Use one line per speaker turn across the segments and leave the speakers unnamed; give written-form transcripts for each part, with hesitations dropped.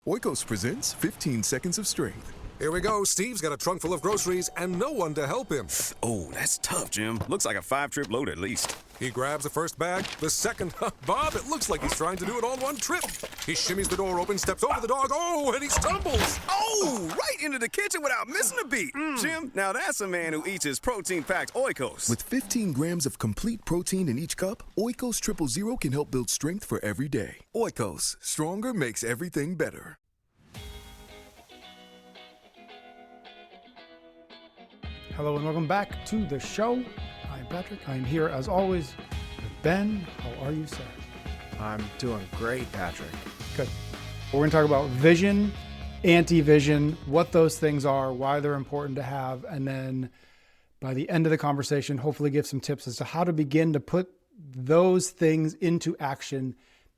Oikos presents 15 Seconds of Strength.
Here we go. Steve's got a trunk full of groceries and no one to help him.
Oh, that's tough, Jim. Looks like a 5-trip load at least.
He grabs the first bag, the second. Bob, it looks like he's trying to do it all one trip. He shimmies the door open, steps over the dog. Oh, and he stumbles.
Oh, right into the kitchen without missing a beat. Jim, now that's a man who eats his protein-packed Oikos.
With 15 grams of complete protein in each cup, Oikos Triple Zero can help build strength for every day. Oikos, stronger makes everything better.
Hello and welcome back to the show. I'm Patrick. I'm here as always with Ben. How are you, sir?
I'm doing great, Patrick.
Good. We're going to talk about vision, anti-vision, what those things are, why they're important to have, and then by the end of the conversation, hopefully give some tips as to how to begin to put those things into action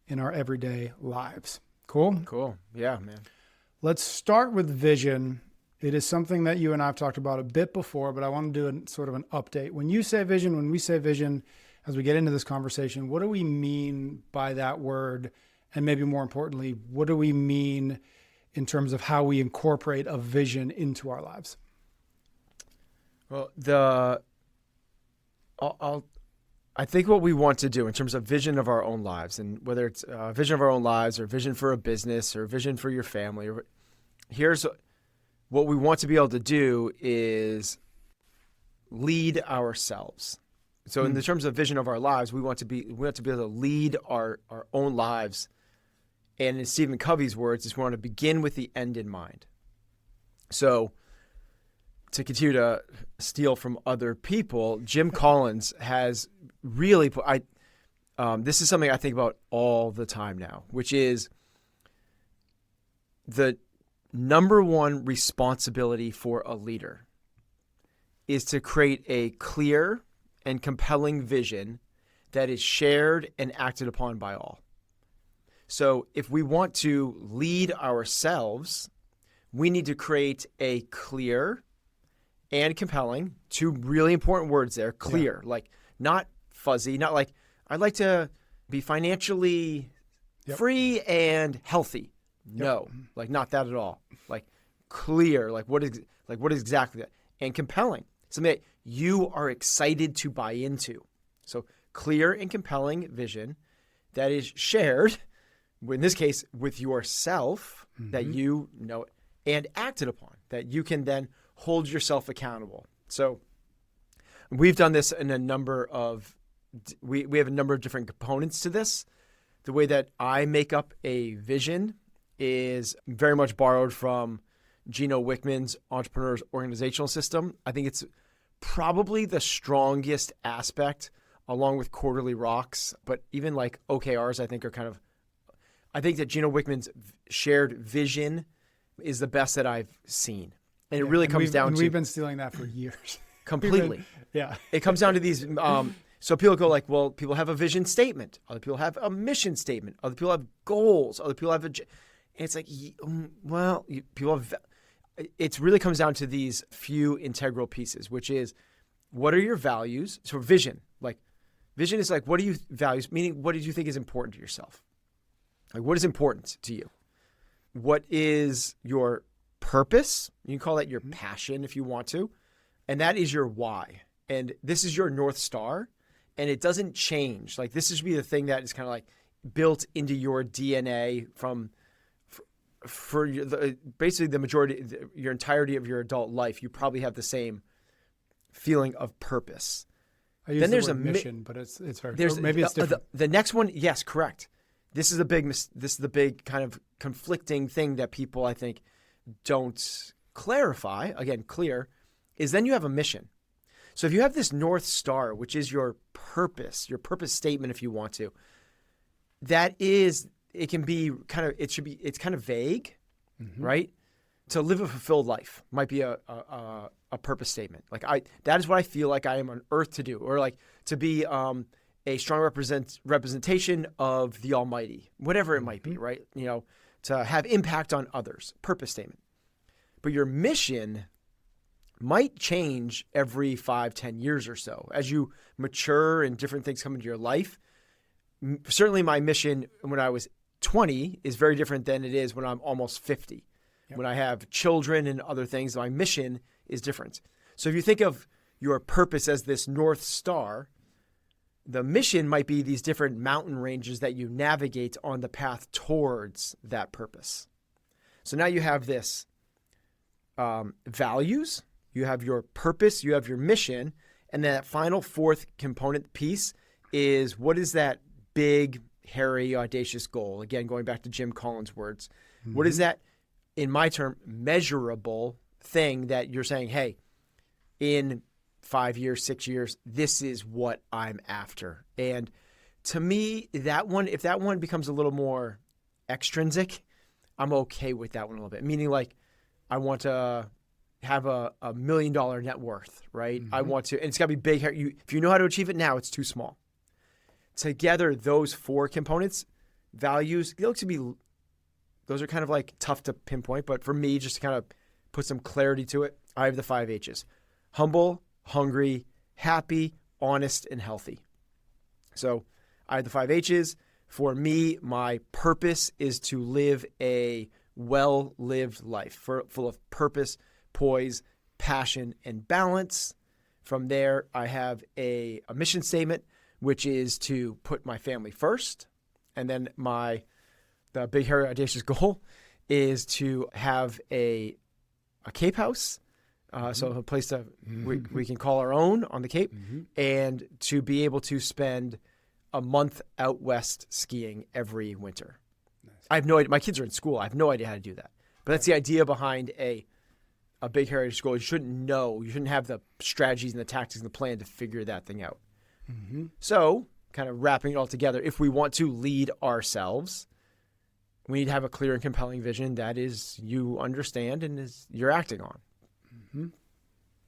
in our everyday lives. Cool?
Cool. Yeah, man.
Let's start with vision. It is something that you and I have talked about a bit before, but I want to do sort of an update. When you say vision, when we say vision, as we get into this conversation, what do we mean by that word? And maybe more importantly, what do we mean in terms of how we incorporate a vision into our lives?
Well, I think what we want to do in terms of vision of our own lives, and whether it's a vision of our own lives or vision for a business or vision for your family, here's what we want to be able to do is lead ourselves. So in the terms of vision of our lives, we want to be able to lead our own lives. And in Stephen Covey's words, is we want to begin with the end in mind. So to continue to steal from other people, Jim Collins has really this is something I think about all the time now, which is the number one responsibility for a leader is to create a clear and compelling vision that is shared and acted upon by all. So if we want to lead ourselves, we need to create a clear and compelling, two really important words there, clear, like not fuzzy, not like I'd like to be financially free and healthy. No, like not that at all. Like clear, like what is exactly that? And compelling, something that you are excited to buy into. So clear and compelling vision that is shared, in this case, with yourself, that you know and acted upon, that you can then hold yourself accountable. So we've done this in a number of, we have a number of different components to this. The way that I make up a vision is very much borrowed from Gino Wickman's Entrepreneur's Organizational System. I think it's probably the strongest aspect along with Quarterly Rocks, but even like OKRs I think that Gino Wickman's shared vision is the best that I've seen. And it really comes down to...
we've been stealing that for years.
Completely.
Yeah.
It comes down to these... So people go like, well, people have a vision statement. Other people have a mission statement. Other people have goals. Other people have and it's like, well, people have... It really comes down to these few integral pieces, which is, what are your values? So vision is like, what are you values? Meaning, what did you think is important to yourself? Like, what is important to you? What is your purpose? You can call that your passion if you want to. And that is your why. And this is your North Star. And it doesn't change. Like, this should be the thing that is kind of like built into your DNA for basically the majority, your entirety of your adult life. You probably have the same feeling of purpose.
I use the word mission, but it's very, maybe it's different.
The next one, yes, correct. This is the big kind of conflicting thing that people, I think, don't clarify. Again, clear is then you have a mission. So if you have this North Star, which is your purpose statement, if you want to, it can be it's kind of vague, right? To live a fulfilled life might be a purpose statement. Like that is what I feel like I am on earth to do, or like to be a strong representation of the Almighty, whatever it might be, right? You know, to have impact on others, purpose statement. But your mission might change every 5-10 years or so as you mature and different things come into your life. Certainly my mission when I was 20 is very different than it is when I'm almost 50. Yep. When I have children and other things, my mission is different. So if you think of your purpose as this North Star, the mission might be these different mountain ranges that you navigate on the path towards that purpose. So now you have this values, you have your purpose, you have your mission, and that final fourth component piece is what is that big, hairy, audacious goal? Again, going back to Jim Collins' words. Mm-hmm. What is that, in my term, measurable thing that you're saying, hey, in 5 years, 6 years, this is what I'm after? And to me, that one, if that one becomes a little more extrinsic, I'm okay with that one a little bit. Meaning like, I want to have a $1 million net worth, right? Mm-hmm. I want to, and it's got to be big. If you know how to achieve it now, it's too small. Together, those four components, values, those are kind of like tough to pinpoint, but for me, just to kind of put some clarity to it, I have the 5 H's: humble, hungry, happy, honest, and healthy. So I have the 5 H's. For me, my purpose is to live a well-lived life full of purpose, poise, passion, and balance. From there, I have a mission statement, which is to put my family first. And then the big, hairy, audacious goal is to have a Cape house. So a place that we can call our own on the Cape, and to be able to spend a month out west skiing every winter. Nice. I have no idea. My kids are in school. I have no idea how to do that. But that's the idea behind a big heritage goal. You shouldn't know. You shouldn't have the strategies and the tactics and the plan to figure that thing out. Mm-hmm. So kind of wrapping it all together, if we want to lead ourselves, we need to have a clear and compelling vision that is you understand and is you're acting on.
Mm-hmm.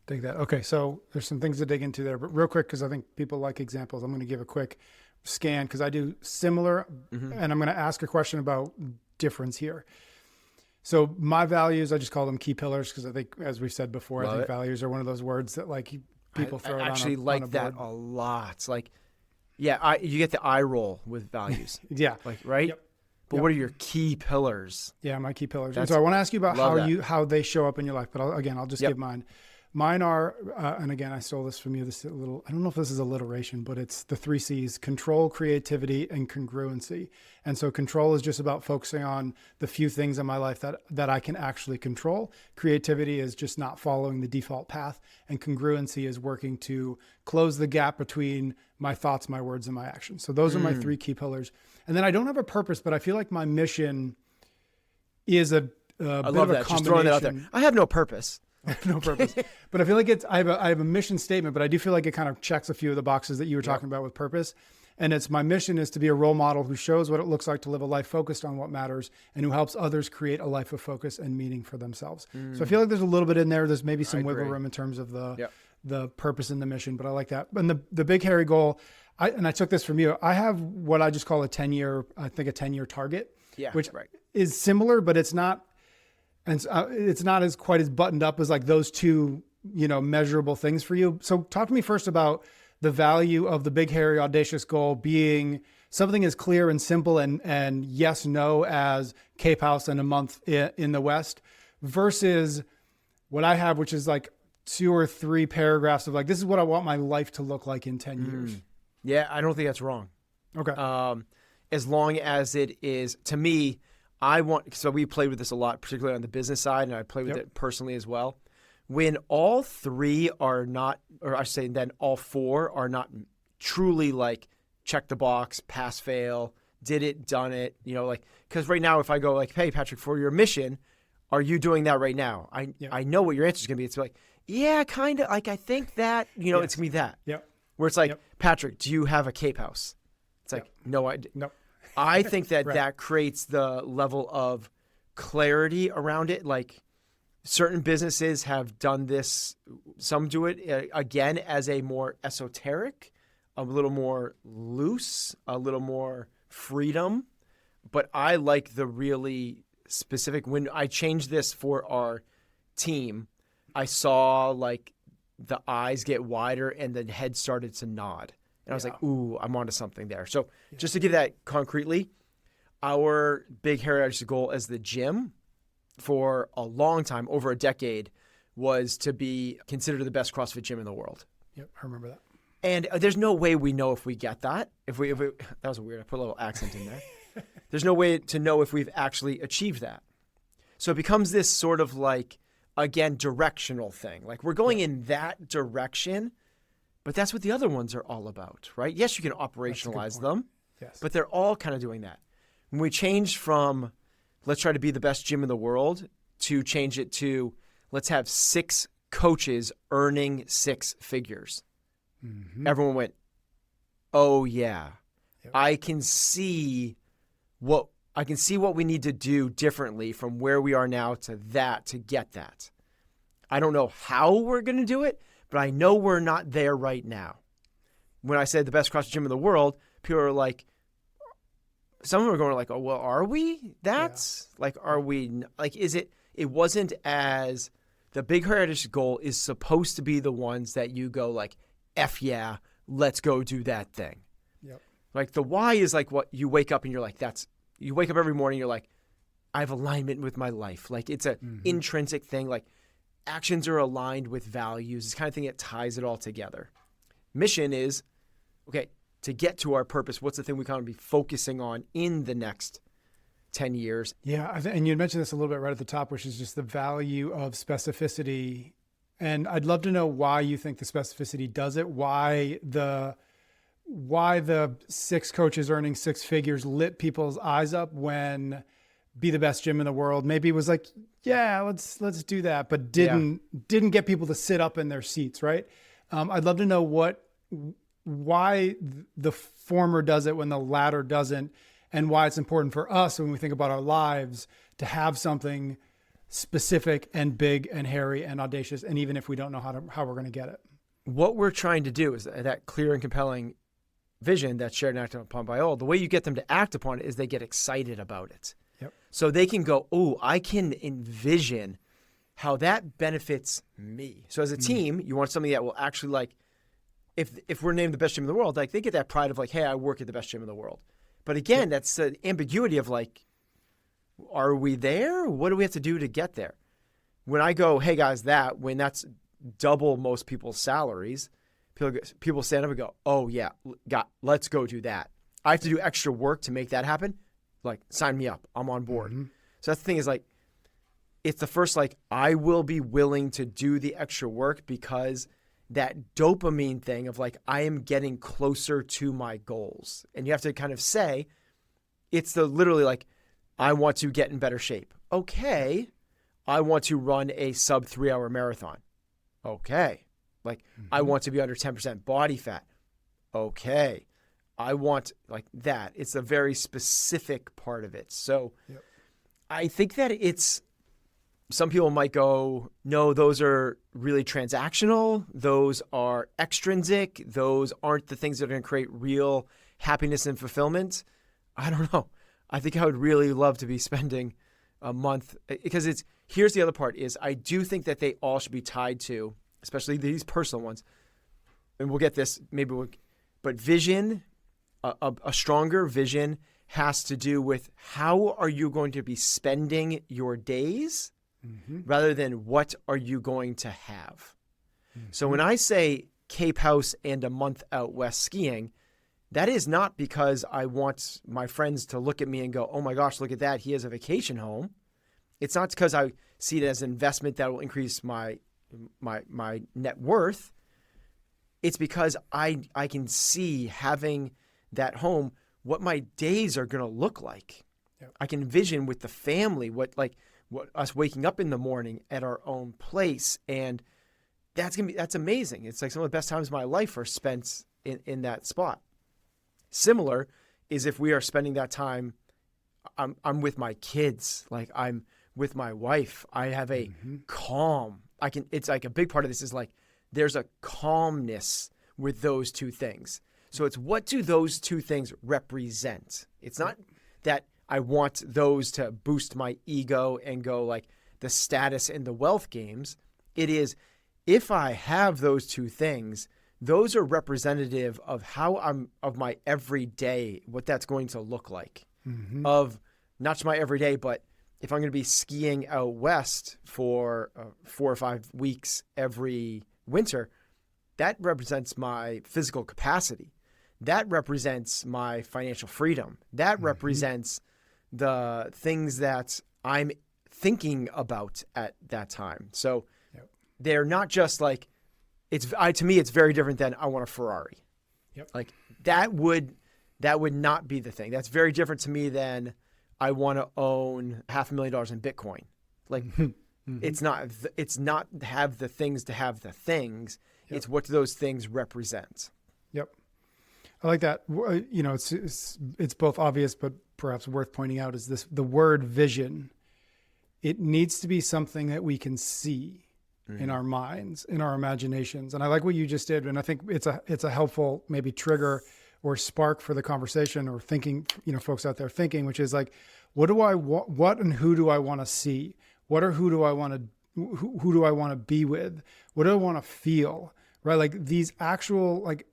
Dig that. Okay, so there's some things to dig into there, but real quick, because I think people like examples, I'm going to give a quick scan because I do similar, and I'm going to ask a question about difference here. So my values, I just call them key pillars because I think, as we've said before, I think values are one of those words that like people throw
I
it
actually
on a,
like
on a
that
board.
a lot. It's like, yeah, you get the eye roll with values.
Yeah.
Like, right? Yep. But what are your key pillars?
Yeah, my key pillars. And so I want to ask you about how they show up in your life. But I'll just give mine. Mine are, and again, I stole this from you. This little, I don't know if this is alliteration, but it's the 3 C's: control, creativity, and congruency. And so control is just about focusing on the few things in my life that I can actually control. Creativity is just not following the default path. And congruency is working to close the gap between my thoughts, my words, and my actions. So those are my 3 key pillars. And then I don't have a purpose, but I feel like my mission is a bit of a combination.
Just throwing that out there. I have no purpose.
I have no purpose, but I feel like I have a mission statement, but I do feel like it kind of checks a few of the boxes that you were talking about with purpose. And it's my mission is to be a role model who shows what it looks like to live a life focused on what matters and who helps others create a life of focus and meaning for themselves. So I feel like there's a little bit in there. There's maybe some wiggle room in terms of the purpose and the mission, but I like that. And the big hairy goal, I took this from you. I have what I just call a 10-year target, which is similar, but it's not. And it's not as quite as buttoned up as like those two, measurable things for you. So talk to me first about the value of the big, hairy, audacious goal being something as clear and simple and yes, no as Cape House and a month in the West versus what I have, which is like 2 or 3 paragraphs of like, this is what I want my life to look like in 10 years.
Yeah, I don't think that's wrong.
Okay.
As long as it is, to me, so we played with this a lot, particularly on the business side, and I play with it personally as well. When all 3 are not, or I say then all 4 are not truly like check the box, pass, fail, did it, done it, because right now if I go like, hey, Patrick, for your mission, are you doing that right now? I know what your answer is going to be. It's like, yeah, kind of, like I think that, it's going to be that.
Yep.
Where it's like, Patrick, do you have a Cape house? It's like, no, I don't.
Nope.
I think that that creates the level of clarity around it. Like certain businesses have done this. Some do it again as a more esoteric, a little more loose, a little more freedom. But I like the really specific. When I changed this for our team, I saw like the eyes get wider and the head started to nod. And I was like, ooh, I'm onto something there. So just to give that concretely, our big heritage goal as the gym for a long time, over a decade, was to be considered the best CrossFit gym in the world.
Yep, I remember that.
And there's no way we know if we get that. If we that was weird. I put a little accent in there. There's no way to know if we've actually achieved that. So it becomes this sort of like, again, directional thing. Like we're going in that direction, but that's what the other ones are all about, right? Yes, you can operationalize them,
Yes.
but they're all kind of doing that. When we change from let's try to be the best gym in the world to change it to let's have 6 coaches earning 6 figures. Mm-hmm. Everyone went, oh yeah, yep. I can see what we need to do differently from where we are now to get that. I don't know how we're going to do it, but I know we're not there right now. When I said the best CrossFit gym in the world, people are like, some of them are going like, oh, well, are we? Are we, like, is it wasn't as, the big heritage goal is supposed to be the ones that you go like, F yeah, let's go do that thing.
Yep. Like
the why is like what you wake up and you're like, you wake up every morning, you're like, I have alignment with my life. Like it's a intrinsic thing. Like actions are aligned with values. It's the kind of thing that ties it all together. Mission is, okay, to get to our purpose, what's the thing we kind of be focusing on in the next 10 years?
Yeah, and you mentioned this a little bit right at the top, which is just the value of specificity. And I'd love to know why you think the specificity does it, why the 6 coaches earning 6 figures lit people's eyes up when be the best gym in the world maybe was like, yeah, let's do that, but didn't get people to sit up in their seats, right? I'd love to know why the former does it when the latter doesn't, and why it's important for us when we think about our lives to have something specific and big and hairy and audacious, and even if we don't know how we're going to get it.
What we're trying to do is that clear and compelling vision that's shared and acted upon by all. The way you get them to act upon it is they get excited about it.
Yep.
So they can go, oh, I can envision how that benefits me. So as a team, you want something that will actually, like, if we're named the best gym in the world, like they get that pride of like, hey, I work at the best gym in the world. But again, that's the ambiguity of like, are we there? What do we have to do to get there? When I go, hey guys, when that's double most people's salaries, people stand up and go, oh yeah, let's go do that. I have to do extra work to make that happen. Like, sign me up. I'm on board. Mm-hmm. So that's the thing is like, it's the first, like, I will be willing to do the extra work because that dopamine thing of like, I am getting closer to my goals. And you have to kind of say, it's literally like, I want to get in better shape. Okay. I want to run a sub 3-hour marathon. Okay. Like, I want to be under 10% body fat. Okay. I want like that. It's a very specific part of it. So I think that some people might go, no, those are really transactional. Those are extrinsic. Those aren't the things that are going to create real happiness and fulfillment. I don't know. I think I would really love to be spending a month, because here's the other part is I do think that they all should be tied to, especially these personal ones. And we'll get this, but vision, a stronger vision has to do with how are you going to be spending your days rather than what are you going to have. So when I say Cape House and a month out west skiing, that is not because I want my friends to look at me and go, oh my gosh, look at that. He has a vacation home. It's not because I see it as an investment that will increase my net worth. It's because I can see having that home, what my days are going to look like. Yep. I can envision with the family, what us waking up in the morning at our own place. And that's amazing. It's like some of the best times of my life are spent in that spot. Similar is if we are spending that time, I'm with my kids, like I'm with my wife. I have a calm. It's like a big part of this is like, there's a calmness with those two things. So it's what do those two things represent? It's not that I want those to boost my ego and go like the status and the wealth games. It is, if I have those two things, those are representative of how of my everyday, what that's going to look like. of not just my everyday, but if I'm going to be skiing out west for 4 or 5 weeks every winter, that represents my physical capacity. That represents my financial freedom. That represents the things that I'm thinking about at that time. So they're not just like, to me, it's very different than I want a Ferrari. Like that would not be the thing. That's very different to me than I want to own $500,000 in Bitcoin. Like it's not have the things to have the things. It's what do those things represent.
Yep. I like that. You know, it's both obvious, but perhaps worth pointing out is the word vision. It needs to be something that we can see in our minds, in our imaginations. And I like what you just did. And I think it's a helpful maybe trigger or spark for the conversation or thinking, you know, folks out there thinking, which is like, what and who do I want to see? Who do I want to be with? What do I want to feel? Right? Like these actual, like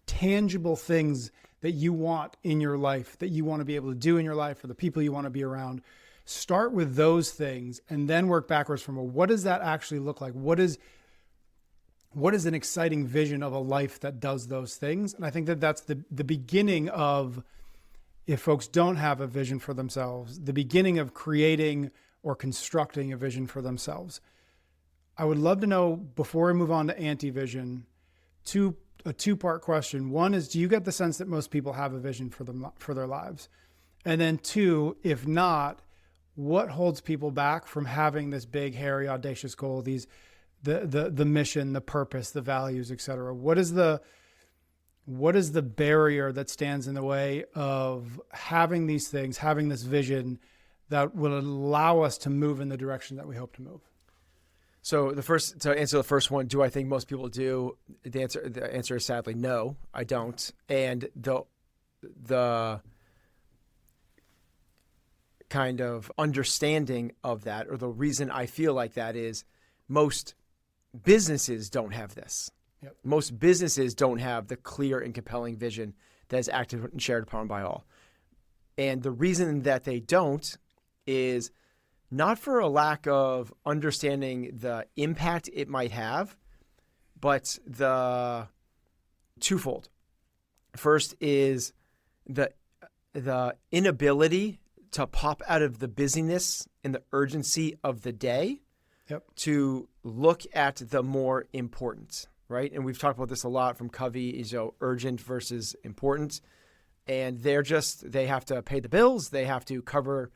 tangible things that you want in your life, that you want to be able to do in your life for the people you want to be around. Start with those things and then work backwards from, well, what does that actually look like? What is an exciting vision of a life that does those things? And I think that that's the beginning of, if folks don't have a vision for themselves, the beginning of creating or constructing a vision for themselves. I would love to know, before we move on to anti-vision, a two-part question. One is, do you get the sense that most people have a vision for their lives? And then two, if not, what holds people back from having this big, hairy, audacious goal, the mission, the purpose, the values, et cetera? What is the barrier that stands in the way of having these things, having this vision that will allow us to move in the direction that we hope to move?
So to answer the first one, do I think most people do? The answer is sadly no, I don't. And the kind of understanding of that, or the reason I feel like that, is most businesses don't have this.
Yep.
Most businesses don't have the clear and compelling vision that is acted and shared upon by all. And the reason that they don't is not for a lack of understanding the impact it might have, but the twofold. First is the inability to pop out of the busyness and the urgency of the day to look at the more important, right? And we've talked about this a lot from Covey, urgent versus important. And they have to pay the bills. They have to cover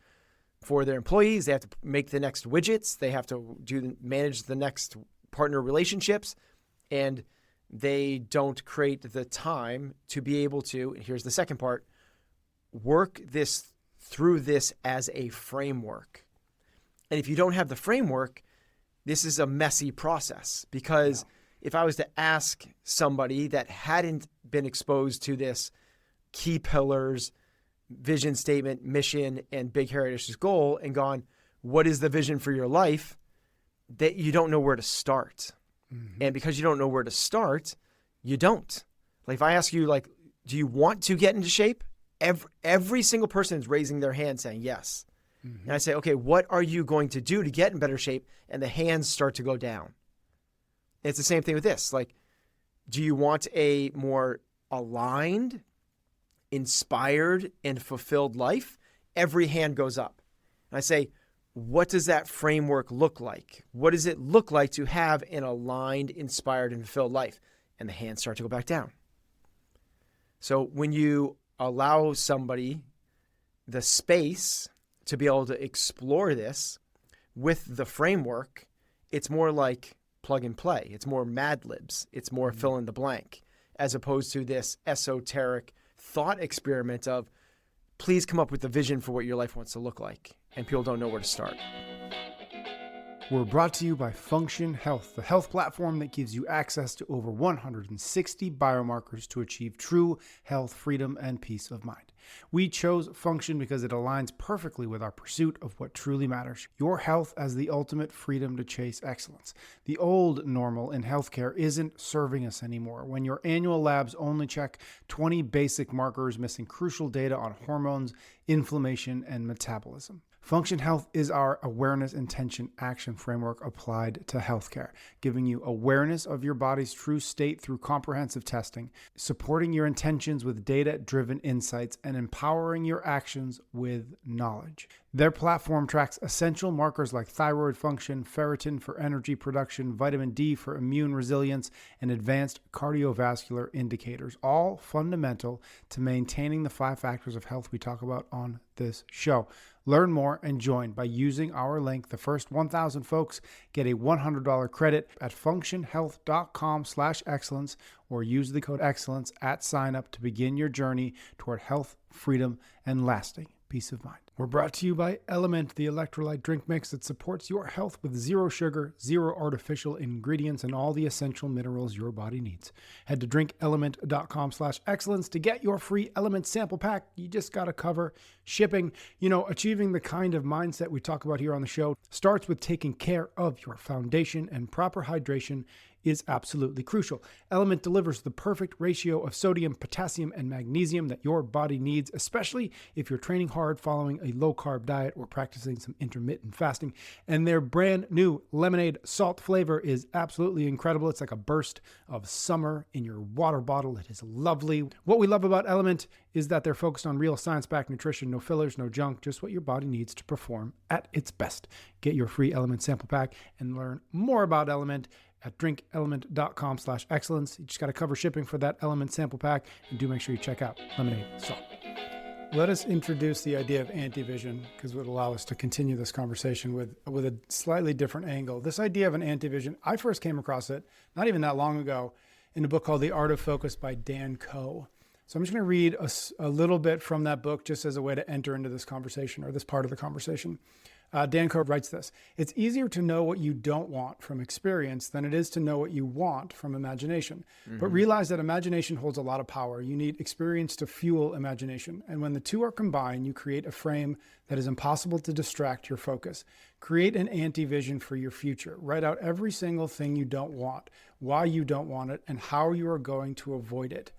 for their employees. They have to make the next widgets. They have to manage the next partner relationships. And they don't create the time to be able to, and here's the second part, work through this as a framework. And if you don't have the framework, this is a messy process, because if I was to ask somebody that hadn't been exposed to this key pillars, vision statement, mission, and big heritage goal, and gone, what is the vision for your life? That you don't know where to start. And because you don't know where to start, you don't. Like if I ask you, like, do you want to get into shape? Every single person is raising their hand saying yes. And I say, okay, what are you going to do to get in better shape? And the hands start to go down. And it's the same thing with this. Like, do you want a more aligned, inspired, and fulfilled life? Every hand goes up. And I say, what does that framework look like? What does it look like to have an aligned, inspired, and fulfilled life? And the hands start to go back down. So when you allow somebody the space to be able to explore this with the framework, it's more like plug and play. It's more Mad Libs. It's more fill in the blank, as opposed to this esoteric thought experiment of, please come up with a vision for what your life wants to look like. And people don't know where to start.
We're brought to you by Function Health, the health platform that gives you access to over 160 biomarkers to achieve true health, freedom, and peace of mind. We chose Function because it aligns perfectly with our pursuit of what truly matters, your health as the ultimate freedom to chase excellence. The old normal in healthcare isn't serving us anymore. When your annual labs only check 20 basic markers, missing crucial data on hormones, inflammation, and metabolism. Function Health is our awareness, intention, action framework applied to healthcare, giving you awareness of your body's true state through comprehensive testing, supporting your intentions with data-driven insights, and empowering your actions with knowledge. Their platform tracks essential markers like thyroid function, ferritin for energy production, vitamin D for immune resilience, and advanced cardiovascular indicators, all fundamental to maintaining the 5 factors of health we talk about on this show. Learn more and join by using our link. The first 1,000 folks get a $100 credit at functionhealth.com/excellence, or use the code excellence at sign up to begin your journey toward health, freedom, and lasting peace of mind. We're brought to you by Element, the electrolyte drink mix that supports your health with 0 sugar, 0 artificial ingredients, and all the essential minerals your body needs. Head to drinkelement.com/excellence to get your free Element sample pack. You just got to cover shipping. You know, achieving the kind of mindset we talk about here on the show starts with taking care of your foundation, and proper hydration is absolutely crucial. Element delivers the perfect ratio of sodium, potassium, and magnesium that your body needs, especially if you're training hard, following a low-carb diet, or practicing some intermittent fasting. And their brand new lemonade salt flavor is absolutely incredible. It's like a burst of summer in your water bottle. It is lovely. What we love about Element is that they're focused on real science-backed nutrition, no fillers, no junk, just what your body needs to perform at its best. Get your free Element sample pack and learn more about Element at drinkelement.com/excellence. You just got to cover shipping for that Element sample pack, and do make sure you check out lemonade salt. Let us introduce the idea of anti-vision, because it would allow us to continue this conversation with a slightly different angle. This idea of an anti-vision, I first came across it not even that long ago in a book called The Art of Focus by Dan Coe. So I'm just going to read a little bit from that book just as a way to enter into this conversation, or this part of the conversation. Dan Coe writes this: "It's easier to know what you don't want from experience than it is to know what you want from imagination. But realize that imagination holds a lot of power. You need experience to fuel imagination. And when the two are combined, you create a frame that is impossible to distract your focus. Create an anti-vision for your future. Write out every single thing you don't want, why you don't want it, and how you are going to avoid it.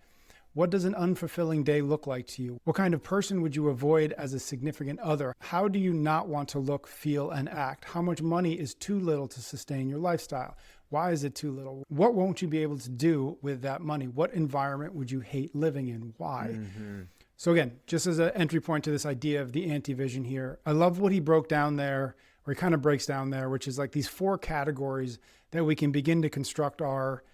What does an unfulfilling day look like to you? What kind of person would you avoid as a significant other? How do you not want to look, feel, and act? How much money is too little to sustain your lifestyle? Why is it too little? What won't you be able to do with that money? What environment would you hate living in? Why?" So again, just as an entry point to this idea of the anti-vision here, I love what he broke down there, or he kind of breaks down there, which is like these 4 categories that we can begin to construct our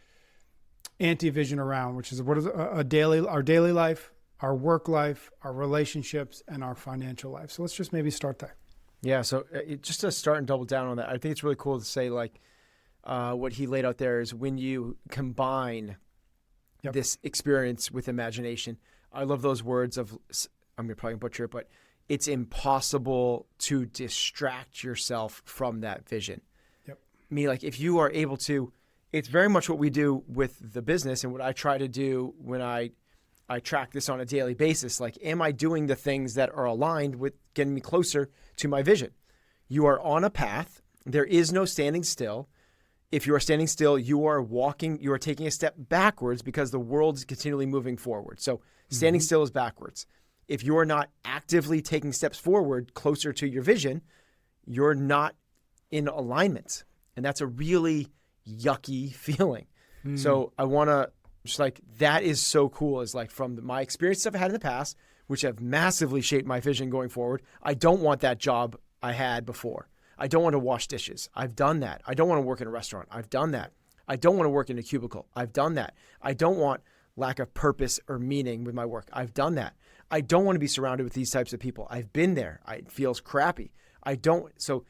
anti-vision around, which is what is our daily life, our work life, our relationships, and our financial life. So let's just maybe start there.
Yeah. So just to start and double down on that, I think it's really cool to say, like, what he laid out there is when you combine this experience with imagination. I love those words of, I'm probably gonna butcher it, but it's impossible to distract yourself from that vision. I mean, like, if you are able to, it's very much what we do with the business, and what I try to do when I track this on a daily basis. Like, am I doing the things that are aligned with getting me closer to my vision? You are on a path. There is no standing still. If you are standing still, you are taking a step backwards, because the world is continually moving forward. So standing still is backwards. If you're not actively taking steps forward closer to your vision, you're not in alignment. And that's a really yucky feeling. So I want to just, like, that is so cool, is like, from my experiences I've had in the past, which have massively shaped my vision going forward. I don't want that job I had before. I don't want to wash dishes. I've done that. I don't want to work in a restaurant. I've done that. I don't want to work in a cubicle. I've done that. I don't want lack of purpose or meaning with my work. I've done that. I don't want to be surrounded with these types of people. I've been there. It feels crappy. So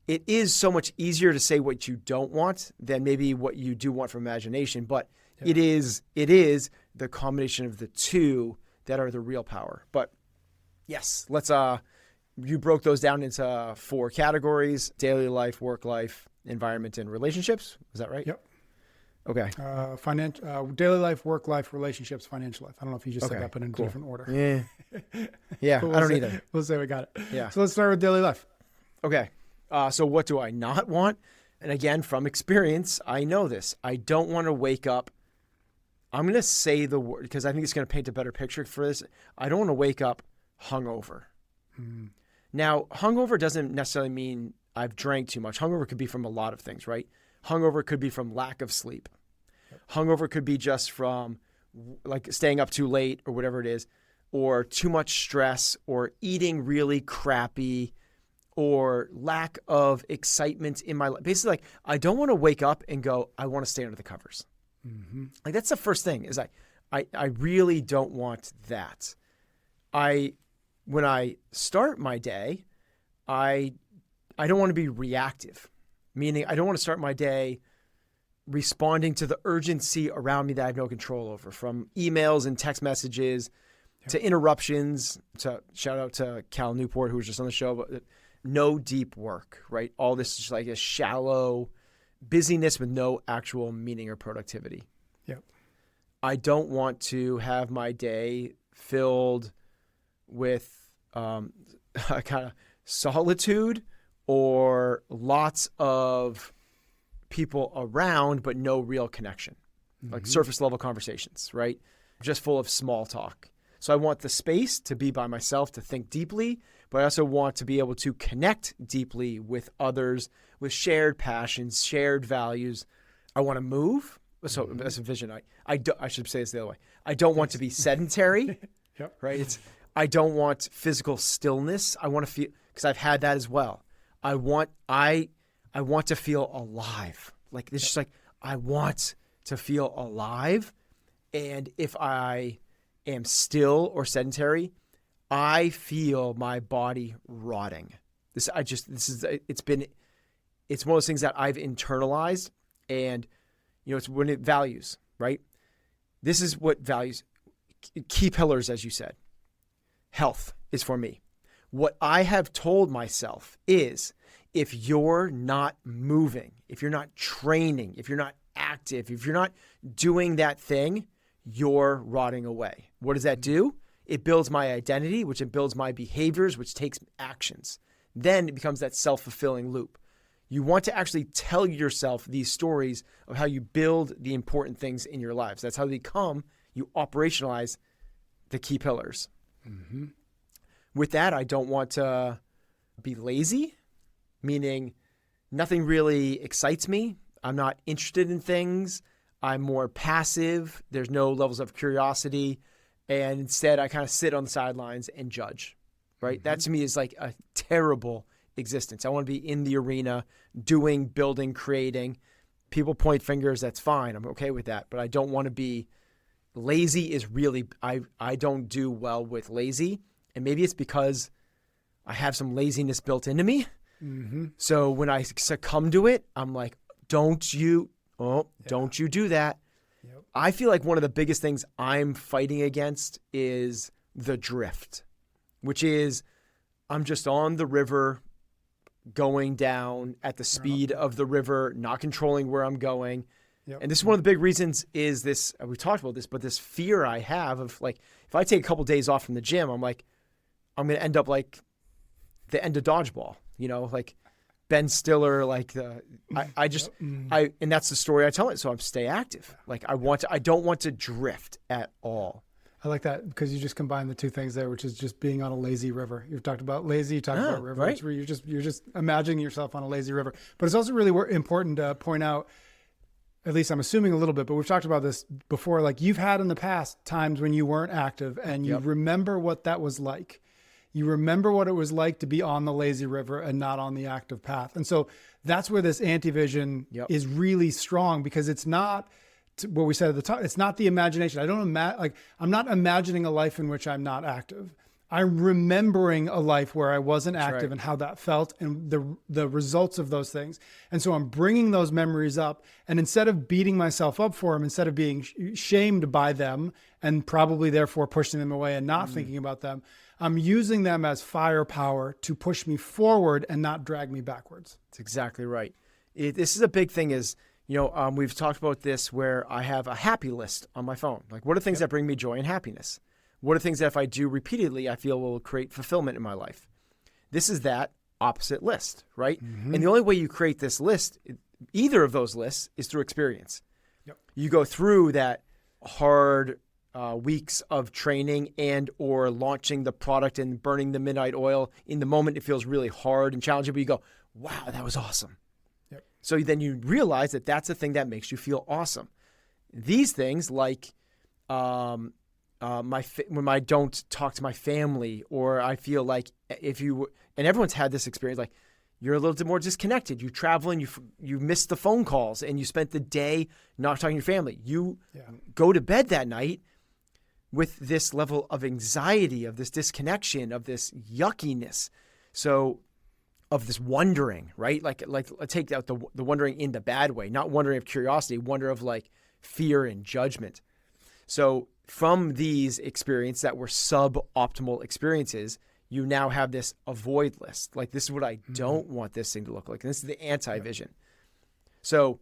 it is so much easier to say what you don't want than maybe what you do want from imagination. But it is the combination of the two that are the real power. But yes, you broke those down into 4 categories: daily life, work life, environment, and relationships. Is that right? Yep. Okay.
Daily life, work life, relationships, financial life. I don't know if you just said
Okay,
that, but in a
cool.
different order.
Yeah. Yeah,
But
I don't
say,
either.
We'll say we got it.
Yeah.
So let's start with daily life.
Okay. So what do I not want? And again, from experience, I know this. I don't want to wake up. I'm going to say the word because I think it's going to paint a better picture for this. I don't want to wake up hungover. Now, hungover doesn't necessarily mean I've drank too much. Hungover could be from a lot of things, right? Hungover could be from lack of sleep. Hungover could be just from like staying up too late or whatever it is, or too much stress, or eating really crappy, or lack of excitement in my life. Basically, like I don't want to wake up and go, I want to stay under the covers. Like that's the first thing is I really don't want that. When I start my day, I don't want to be reactive, meaning I don't want to start my day responding to the urgency around me that I have no control over, from emails and text messages to interruptions, to shout out to Cal Newport, who was just on the show, but no deep work, right? All this is just like a shallow busyness with no actual meaning or productivity.
Yep.
I don't want to have my day filled with a kind of solitude or lots of people around, but no real connection, like surface level conversations, right? Just full of small talk. So I want the space to be by myself, to think deeply, but I also want to be able to connect deeply with others, with shared passions, shared values. I want to move. So that's a vision. I should say this the other way. I don't want to be sedentary,
Yep.
right? I don't want physical stillness. I want to feel, because I've had that as well. I want to feel alive. Like it's just like, I want to feel alive. And if I am still or sedentary, I feel my body rotting. It's one of those things that I've internalized, and it's when it values, right? This is what values, key pillars, as you said. Health is for me. What I have told myself is, if you're not moving, if you're not training, if you're not active, if you're not doing that thing, you're rotting away. What does that do? It builds my identity, which it builds my behaviors, which takes actions. Then it becomes that self-fulfilling loop. You want to actually tell yourself these stories of how you build the important things in your lives. That's how they come. You operationalize the key pillars. With that, I don't want to be lazy, meaning nothing really excites me. I'm not interested in things. I'm more passive. There's no levels of curiosity. And instead, I kind of sit on the sidelines and judge, right? That to me is like a terrible existence. I want to be in the arena, doing, building, creating. People point fingers, that's fine. I'm okay with that. But I don't want to be lazy. I don't do well with lazy. And maybe it's because I have some laziness built into me. So when I succumb to it, I'm like, don't you do that. Yep. I feel like one of the biggest things I'm fighting against is the drift, which is I'm just on the river going down at the speed of the river, not controlling where I'm going. Yep. And this is one of the big reasons is this, we talked about this, but this fear I have of like, if I take a couple days off from the gym, I'm like, I'm going to end up like the end of dodgeball, like Ben Stiller, like and that's the story I tell it. So I'm stay active. Like I don't want to drift at all.
I like that because you just combine the two things there, which is just being on a lazy river. You've talked about lazy, you talked about river.
Right.
It's where you're just imagining yourself on a lazy river. But it's also really important to point out, at least I'm assuming a little bit, but we've talked about this before, like you've had in the past times when you weren't active and you remember what that was like. You remember what it was like to be on the lazy river and not on the active path. And so that's where this anti-vision is really strong, because it's not what we said at the top. It's not the imagination. I'm not imagining a life in which I'm not active. I'm remembering a life where I wasn't active and how that felt and the results of those things. And so I'm bringing those memories up, and instead of beating myself up for them, instead of being shamed by them and probably therefore pushing them away and not thinking about them, I'm using them as firepower to push me forward and not drag me backwards.
That's exactly right. This is a big thing is, We've talked about this where I have a happy list on my phone. Like, what are things that bring me joy and happiness? What are things that if I do repeatedly, I feel will create fulfillment in my life? This is that opposite list, right? And the only way you create this list, either of those lists, is through experience.
Yep.
You go through that hard weeks of training and or launching the product and burning the midnight oil. In the moment, it feels really hard and challenging, but you go, wow, that was awesome.
Yep.
So then you realize that that's the thing that makes you feel awesome. These things like when I don't talk to my family, or I feel like and everyone's had this experience, like you're a little bit more disconnected. You travel and you miss the phone calls and you spent the day not talking to your family. You go to bed that night with this level of anxiety, of this disconnection, of this yuckiness. So of this wondering, right? Like take out the wondering in the bad way, not wondering of curiosity, wonder of like fear and judgment. So from these experiences that were suboptimal experiences, you now have this avoid list. Like, this is what I don't want this thing to look like. And this is the anti-vision. So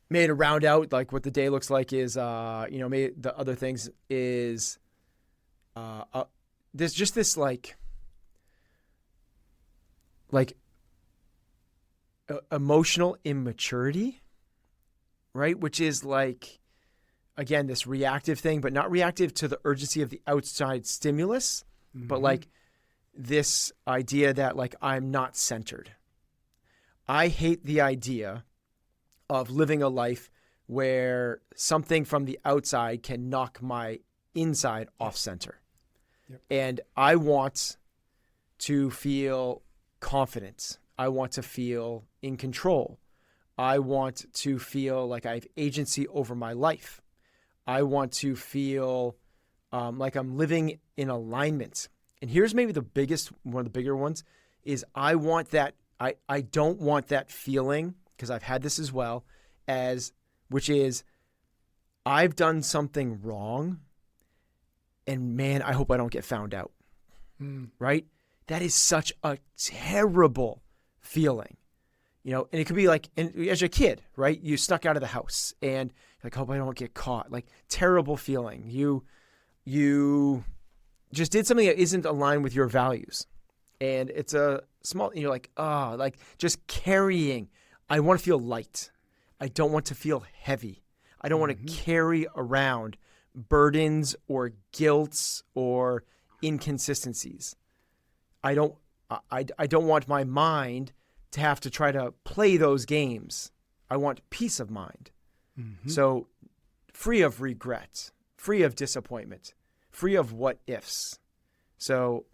maybe to round out like what the day looks like is, maybe the other things is there's just this like emotional immaturity, right? Which is like, again, this reactive thing, but not reactive to the urgency of the outside stimulus, but like this idea that like I'm not centered. I hate the idea of living a life where something from the outside can knock my inside off center.
Yep.
And I want to feel confident. I want to feel in control. I want to feel like I have agency over my life. I want to feel like I'm living in alignment. And here's maybe one of the bigger ones is I want that. I don't want that feeling, because I've had this as well, which is I've done something wrong and man, I hope I don't get found out. Right? That is such a terrible feeling. And it could be like, and as a kid, right? You snuck out of the house and like, hope I don't get caught. Like, terrible feeling. You just did something that isn't aligned with your values. And it's a small, you're like, like just carrying. I want to feel light. I don't want to feel heavy. I don't want to carry around burdens or guilts or inconsistencies. I don't want my mind to have to try to play those games. I want peace of mind. So free of regret, free of disappointment, free of what ifs. So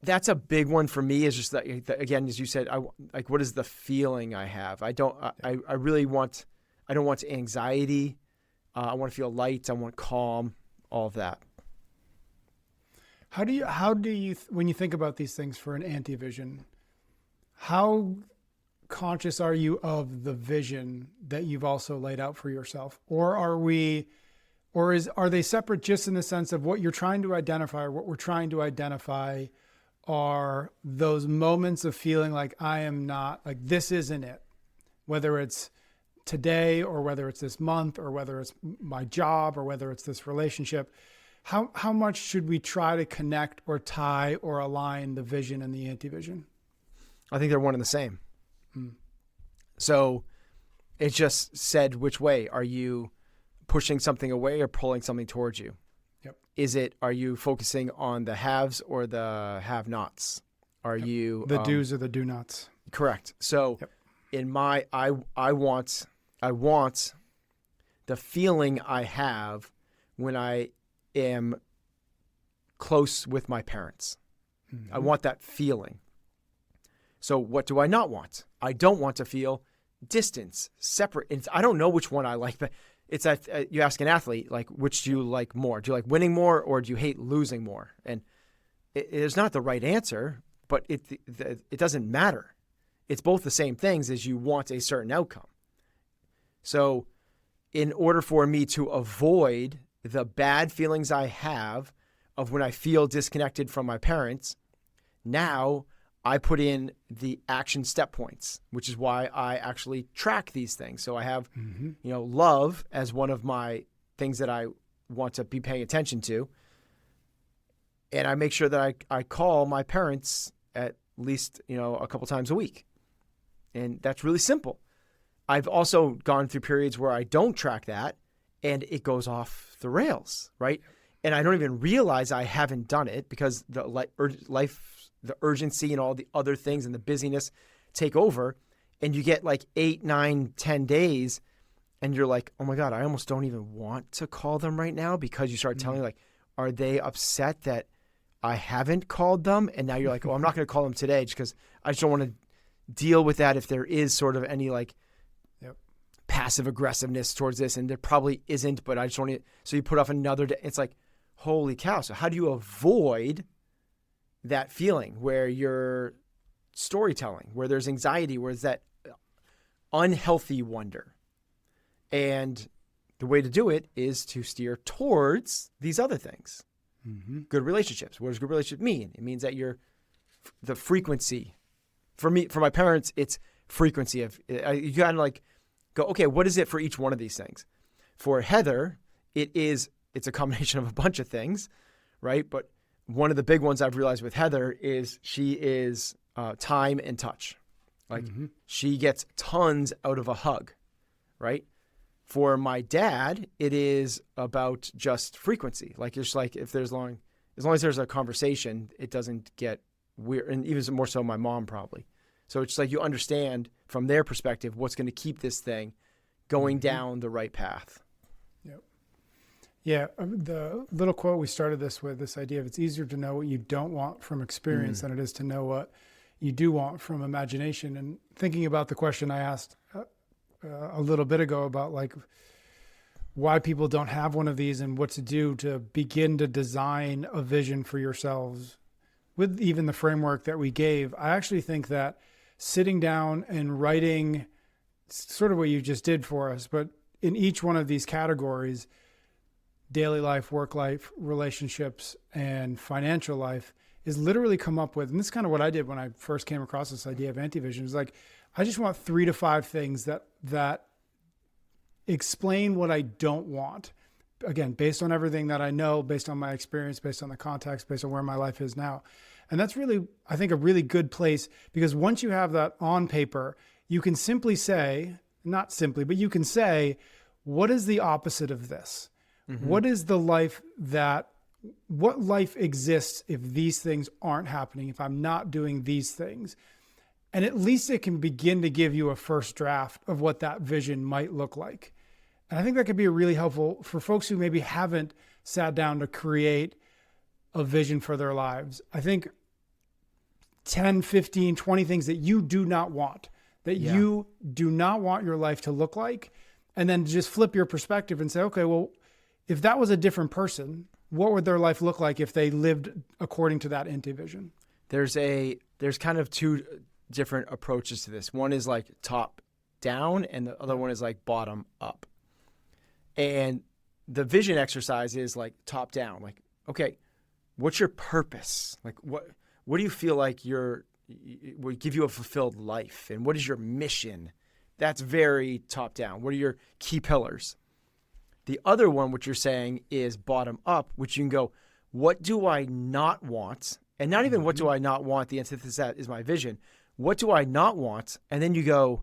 that's a big one for me, is just that, again, as you said, what is the feeling I have? I don't want anxiety. I want to feel light. I want calm, all of that.
How do you, when you think about these things for an anti-vision, how conscious are you of the vision that you've also laid out for yourself? Or are they separate just in the sense of what you're trying to identify, or what we're trying to identify are those moments of feeling like I am not, like this isn't it, whether it's today or whether it's this month or whether it's my job or whether it's this relationship. How much should we try to connect or tie or align the vision and the anti-vision?
I think they're one and the same. So it's just said which way. Are you pushing something away or pulling something towards you? Yep. Are you focusing on the haves or the have-nots? Are you
the do's or the do-nots?
Correct. So in my, I want the feeling I have when I am close with my parents. I want that feeling. So what do I not want? I don't want to feel distance, separate. I don't know which one I like, but it's that you ask an athlete, like, which do you like more? Do you like winning more, or do you hate losing more? And it's not the right answer, but it doesn't matter. It's both the same things, as you want a certain outcome. So in order for me to avoid the bad feelings I have of when I feel disconnected from my parents, now I put in the action step points, which is why I actually track these things. So I have, love as one of my things that I want to be paying attention to. And I make sure that I call my parents at least, a couple times a week. And that's really simple. I've also gone through periods where I don't track that and it goes off the rails, right? And I don't even realize I haven't done it because the the urgency and all the other things and the busyness take over. And you get like 8, 9, 10 days and you're like, oh my God, I almost don't even want to call them right now, because you start telling like, are they upset that I haven't called them? And now you're like, oh, I'm not going to call them today just because I just don't want to deal with that if there is sort of any like passive aggressiveness towards this. And there probably isn't, but I just want to, so you put off another day. It's like, holy cow. So how do you avoid that feeling where you're storytelling, where there's anxiety, where there's that unhealthy wonder? And the way to do it is to steer towards these other things. Good relationships. What does good relationship mean? It means that the frequency. For me, for my parents, it's frequency of, you kind of like go, okay, what is it for each one of these things? For Heather, it's a combination of a bunch of things, right? But one of the big ones I've realized with Heather is she is time and touch. Like she gets tons out of a hug, right? For my dad, it is about just frequency. Like it's like if there's as long as there's a conversation, it doesn't get weird. And even more so my mom probably. So it's like you understand from their perspective what's going to keep this thing going down the right path.
Yep. Yeah. The little quote we started this with, this idea of it's easier to know what you don't want from experience than it is to know what you do want from imagination. And thinking about the question I asked a little bit ago about like why people don't have one of these and what to do to begin to design a vision for yourselves with even the framework that we gave, I actually think that sitting down and writing sort of what you just did for us, but in each one of these categories, daily life, work life, relationships, and financial life, is literally come up with, and this is kind of what I did when I first came across this idea of antivision, is like, I just want 3 to 5 things that explain what I don't want. Again, based on everything that I know, based on my experience, based on the context, based on where my life is now. And that's really, I think, a really good place, because once you have that on paper, you can simply say, not simply, but you can say, what is the opposite of this? What is the life what life exists if these things aren't happening, if I'm not doing these things? And at least it can begin to give you a first draft of what that vision might look like. And I think that could be really helpful for folks who maybe haven't sat down to create a vision for their lives. I think 10, 15, 20 things that you do not want, that you do not want your life to look like, and then just flip your perspective and say, okay, well, if that was a different person, what would their life look like if they lived according to that anti-vision? There's
kind of 2 different approaches to this. One is like top down and the other one is like bottom up. And the vision exercise is like top down. Like, okay, what's your purpose? Like what do you feel like would give you a fulfilled life? And what is your mission? That's very top down. What are your key pillars? The other one, what you're saying, is bottom up, which you can go, what do I not want? And not even what do I not want, the antithesis that is my vision. What do I not want? And then you go,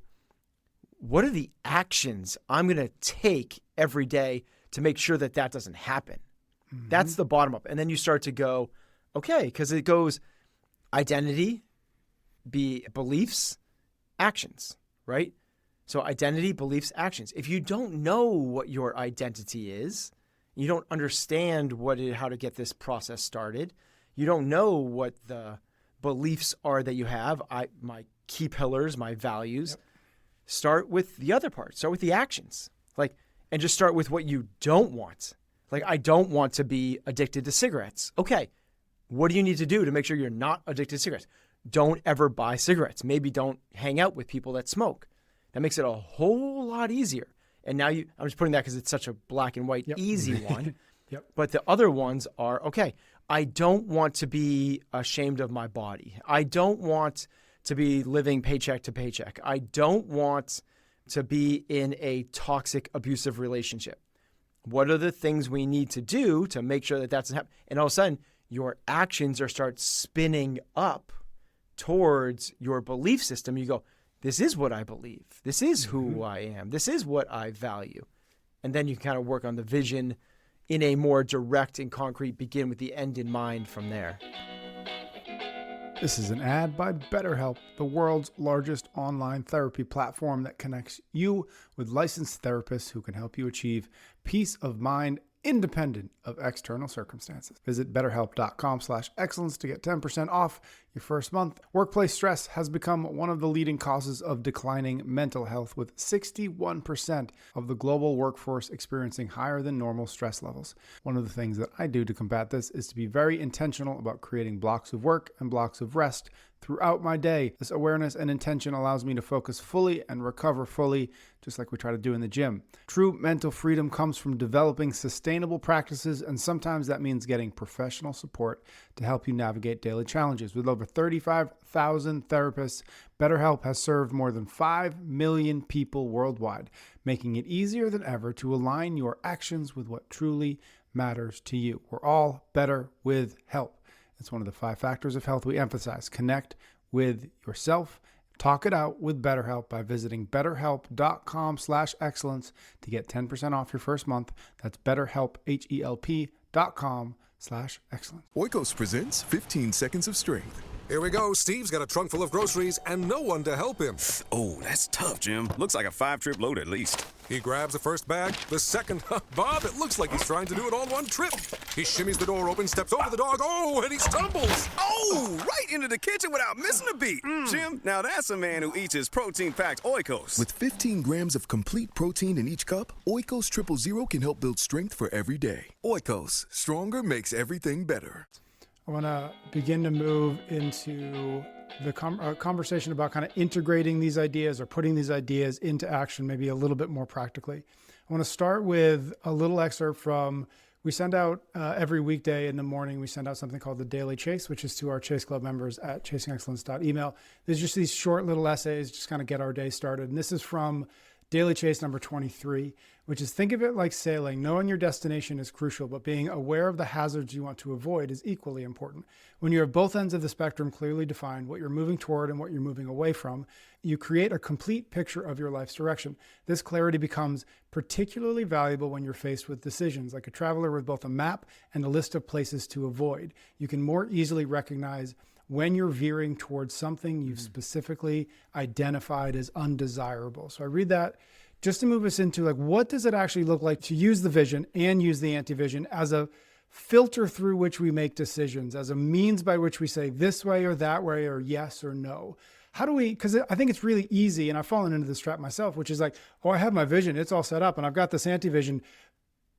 what are the actions I'm going to take every day to make sure that doesn't happen? That's the bottom up. And then you start to go, okay, because it goes identity, beliefs, actions, right? So identity, beliefs, actions. If you don't know what your identity is, you don't understand how to get this process started, you don't know what the beliefs are that you have, my key pillars, my values, start with the other part. Start with the actions. And just start with what you don't want. Like, I don't want to be addicted to cigarettes. Okay, what do you need to do to make sure you're not addicted to cigarettes? Don't ever buy cigarettes. Maybe don't hang out with people that smoke. That makes it a whole lot easier. And now I'm just putting that because it's such a black and white, easy one. But the other ones are, okay, I don't want to be ashamed of my body. I don't want to be living paycheck to paycheck. I don't want to be in a toxic, abusive relationship. What are the things we need to do to make sure that that doesn't happen? And all of a sudden, your actions start spinning up towards your belief system. You go, this is what I believe. This is who I am. This is what I value. And then you kind of work on the vision in a more direct and concrete, begin with the end in mind from there.
This is an ad by BetterHelp, the world's largest online therapy platform that connects you with licensed therapists who can help you achieve peace of mind independent of external circumstances. Visit betterhelp.com/excellence to get 10% off your first month. Workplace stress has become one of the leading causes of declining mental health, with 61% of the global workforce experiencing higher than normal stress levels. One of the things that I do to combat this is to be very intentional about creating blocks of work and blocks of rest throughout my day. This awareness and intention allows me to focus fully and recover fully, just like we try to do in the gym. True mental freedom comes from developing sustainable practices, and sometimes that means getting professional support to help you navigate daily challenges. With over 35,000 therapists, BetterHelp has served more than 5 million people worldwide, making it easier than ever to align your actions with what truly matters to you. We're all better with help. It's one of the 5 factors of health we emphasize. Connect with yourself. Talk it out with BetterHelp by visiting betterhelp.com/excellence to get 10% off your first month. That's BetterHelp, HELP.com/excellence.
Oikos presents 15 Seconds of Strength.
Here we go. Steve's got a trunk full of groceries and no one to help him.
Oh, that's tough, Jim. Looks like a 5-trip load at least.
He grabs the first bag, the second. Bob, it looks like he's trying to do it all in one trip. He shimmies the door open, steps over the dog. Oh, and he stumbles.
Oh, right into the kitchen without missing a beat. Jim, now that's a man who eats his protein-packed Oikos.
With 15 grams of complete protein in each cup, Oikos Triple Zero can help build strength for every day. Oikos, stronger makes everything better.
I want to begin to move into the conversation about kind of integrating these ideas or putting these ideas into action, maybe a little bit more practically. I want to start with a little excerpt from, we send out every weekday in the morning, we send out something called the Daily Chase, which is to our Chase Club members at chasingexcellence.email. There's just these short little essays, just kind of get our day started. And this is from Daily Chase number 23, which is, think of it like sailing. Knowing your destination is crucial, but being aware of the hazards you want to avoid is equally important. When you have both ends of the spectrum clearly defined, what you're moving toward and what you're moving away from, you create a complete picture of your life's direction. This clarity becomes particularly valuable when you're faced with decisions. Like a traveler with both a map and a list of places to avoid, you can more easily recognize when you're veering towards something you've specifically identified as undesirable. So I read that just to move us into, like, what does it actually look like to use the vision and use the anti-vision as a filter through which we make decisions, as a means by which we say this way or that way or yes or no. How do we, because I think it's really easy, and I've fallen into this trap myself, which is like, oh, I have my vision, it's all set up, and I've got this anti-vision,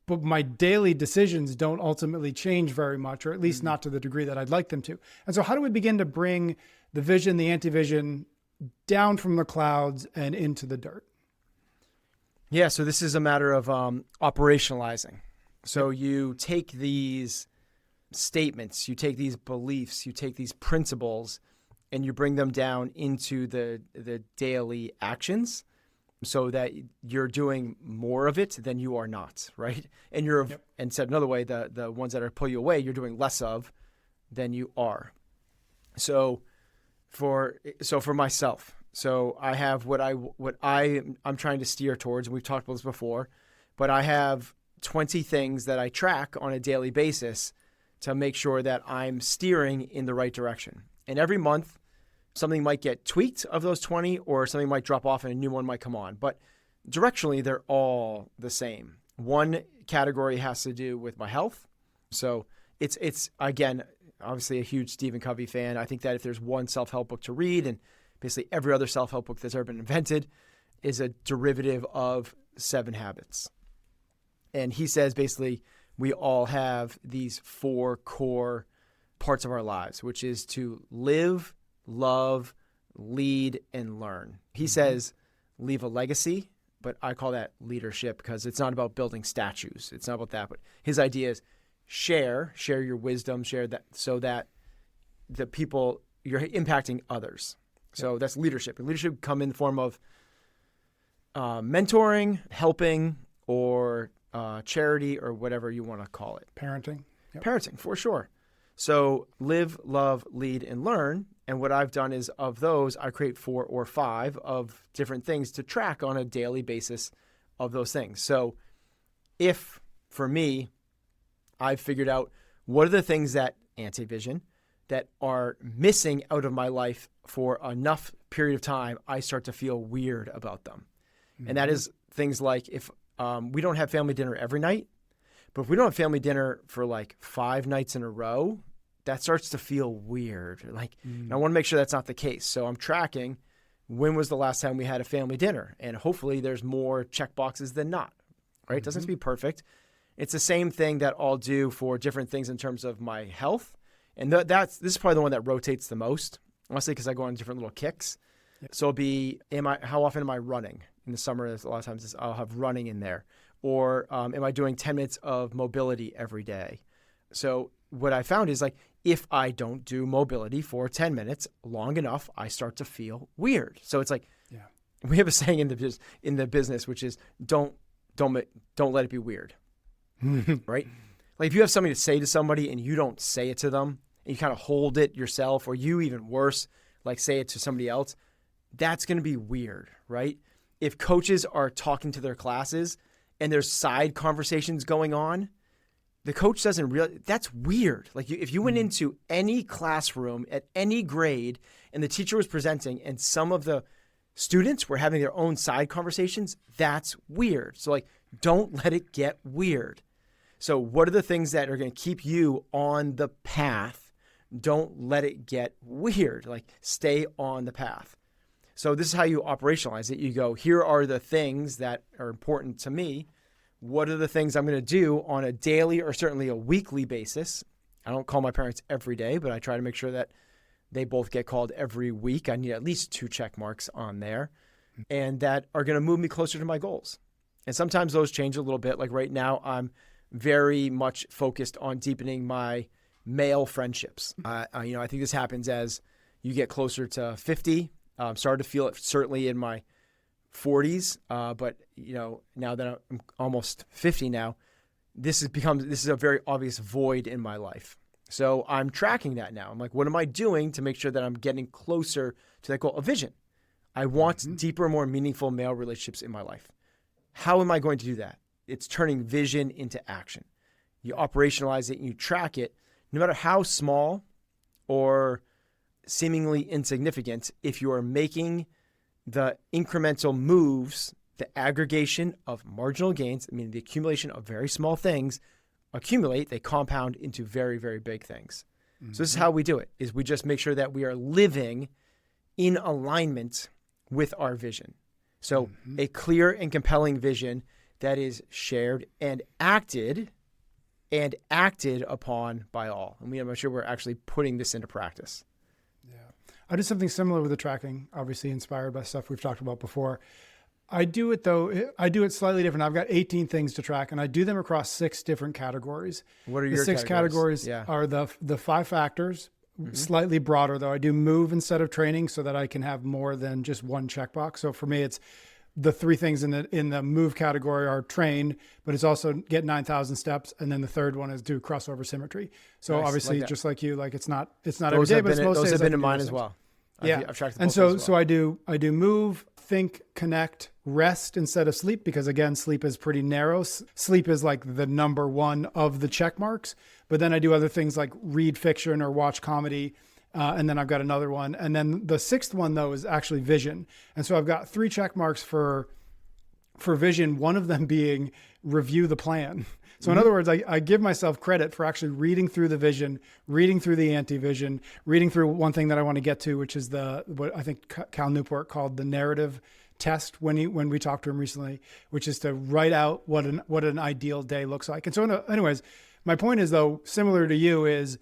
but my daily decisions don't ultimately change very much, or at least not to the degree that I'd like them to. And so how do we begin to bring the vision, the anti-vision down from the clouds and into the dirt?
Yeah, so this is a matter of operationalizing. So you take these statements, you take these beliefs, you take these principles, and you bring them down into the daily actions, so that you're doing more of it than you are not, right? And you're, and said another way, the ones that are pull you away, you're doing less of than you are. So for myself, so I have what I'm trying to steer towards, and we've talked about this before, but I have 20 things that I track on a daily basis to make sure that I'm steering in the right direction. And every month, something might get tweaked of those 20, or something might drop off and a new one might come on. But directionally, they're all the same. One category has to do with my health. So it's again, obviously a huge Stephen Covey fan. I think that if there's one self-help book to read, and basically every other self-help book that's ever been invented is a derivative of 7 Habits. And he says basically we all have these 4 core parts of our lives, which is to live, love, lead, and learn. He says leave a legacy, but I call that leadership, because it's not about building statues. It's not about that. But his idea is share your wisdom, share that so that the people you're impacting others. So that's leadership. And leadership come in the form of mentoring, helping, or charity, or whatever you want to call it.
Parenting. Yep.
Parenting, for sure. So live, love, lead, and learn. And what I've done is of those, I create 4 or 5 of different things to track on a daily basis of those things. So if, for me, I've figured out what are the things that anti-vision that are missing out of my life for enough period of time, I start to feel weird about them. Mm-hmm. And that is things like if we don't have family dinner every night, but if we don't have family dinner for like 5 nights in a row, that starts to feel weird. Like, and I want to make sure that's not the case. So I'm tracking when was the last time we had a family dinner, and hopefully there's more check boxes than not, right? It doesn't have to be perfect. It's the same thing that I'll do for different things in terms of my health. And this is probably the one that rotates the most, honestly, because I go on different little kicks. Yep. So it'll be, how often am I running? In the summer, a lot of times I'll have running in there. Or am I doing 10 minutes of mobility every day? So what I found is like, if I don't do mobility for 10 minutes long enough, I start to feel weird. So it's like, we have a saying in the business, which is don't let it be weird, right? Like if you have something to say to somebody and you don't say it to them, and you kind of hold it yourself, or you even worse, like say it to somebody else, that's going to be weird, right? If coaches are talking to their classes and there's side conversations going on, the coach doesn't realize that's weird. Like if you went into any classroom at any grade and the teacher was presenting and some of the students were having their own side conversations, that's weird. So like, don't let it get weird. So what are the things that are going to keep you on the path? Don't let it get weird. Like stay on the path. So this is how you operationalize it. You go, here are the things that are important to me. What are the things I'm going to do on a daily or certainly a weekly basis? I don't call my parents every day, but I try to make sure that they both get called every week. I need at least 2 check marks on there, and that are going to move me closer to my goals. And sometimes those change a little bit. Like right now, I'm very much focused on deepening my male friendships. I think this happens as you get closer to 50. Started to feel it certainly in my 40s, but now that I'm almost 50 now, this is a very obvious void in my life. So I'm tracking that now. I'm like, what am I doing to make sure that I'm getting closer to that goal? A vision. I want deeper, more meaningful male relationships in my life. How am I going to do that? It's turning vision into action. You operationalize it and you track it, no matter how small or seemingly insignificant. If you are making the incremental moves, the aggregation of marginal gains, I mean, the accumulation of very small things accumulate, they compound into very, very big things. So this is how we do it, is we just make sure that we are living in alignment with our vision. So a clear and compelling vision that is shared and acted upon by all. And I'm sure we're actually putting this into practice.
Yeah. I did something similar with the tracking, obviously inspired by stuff we've talked about before. I do it slightly different. I've got 18 things to track, and I do them across 6 different categories.
What are your
6 categories? Are the 5 factors, slightly broader though. I do move instead of training so that I can have more than just one checkbox. So for me, it's the 3 things in the move category are train, but it's also get 9,000 steps. And then the third one is do crossover symmetry. So nice, obviously just like you, like it's not every day, but it's most days.
Those have been in mine as well.
Yeah.
I've tracked
and so I do move, think, connect, rest instead of sleep, because again, sleep is pretty narrow. Sleep is like the number 1 of the check marks, but then I do other things like read fiction or watch comedy. And then I've got another one. And then the 6th one though is actually vision. And so I've got 3 check marks for vision, one of them being review the plan. So in other words, I give myself credit for actually reading through the vision, reading through the anti-vision, reading through one thing that I want to get to, which is what I think Cal Newport called the narrative test when we talked to him recently, which is to write out what an ideal day looks like. And so anyways, my point is though, similar to you, is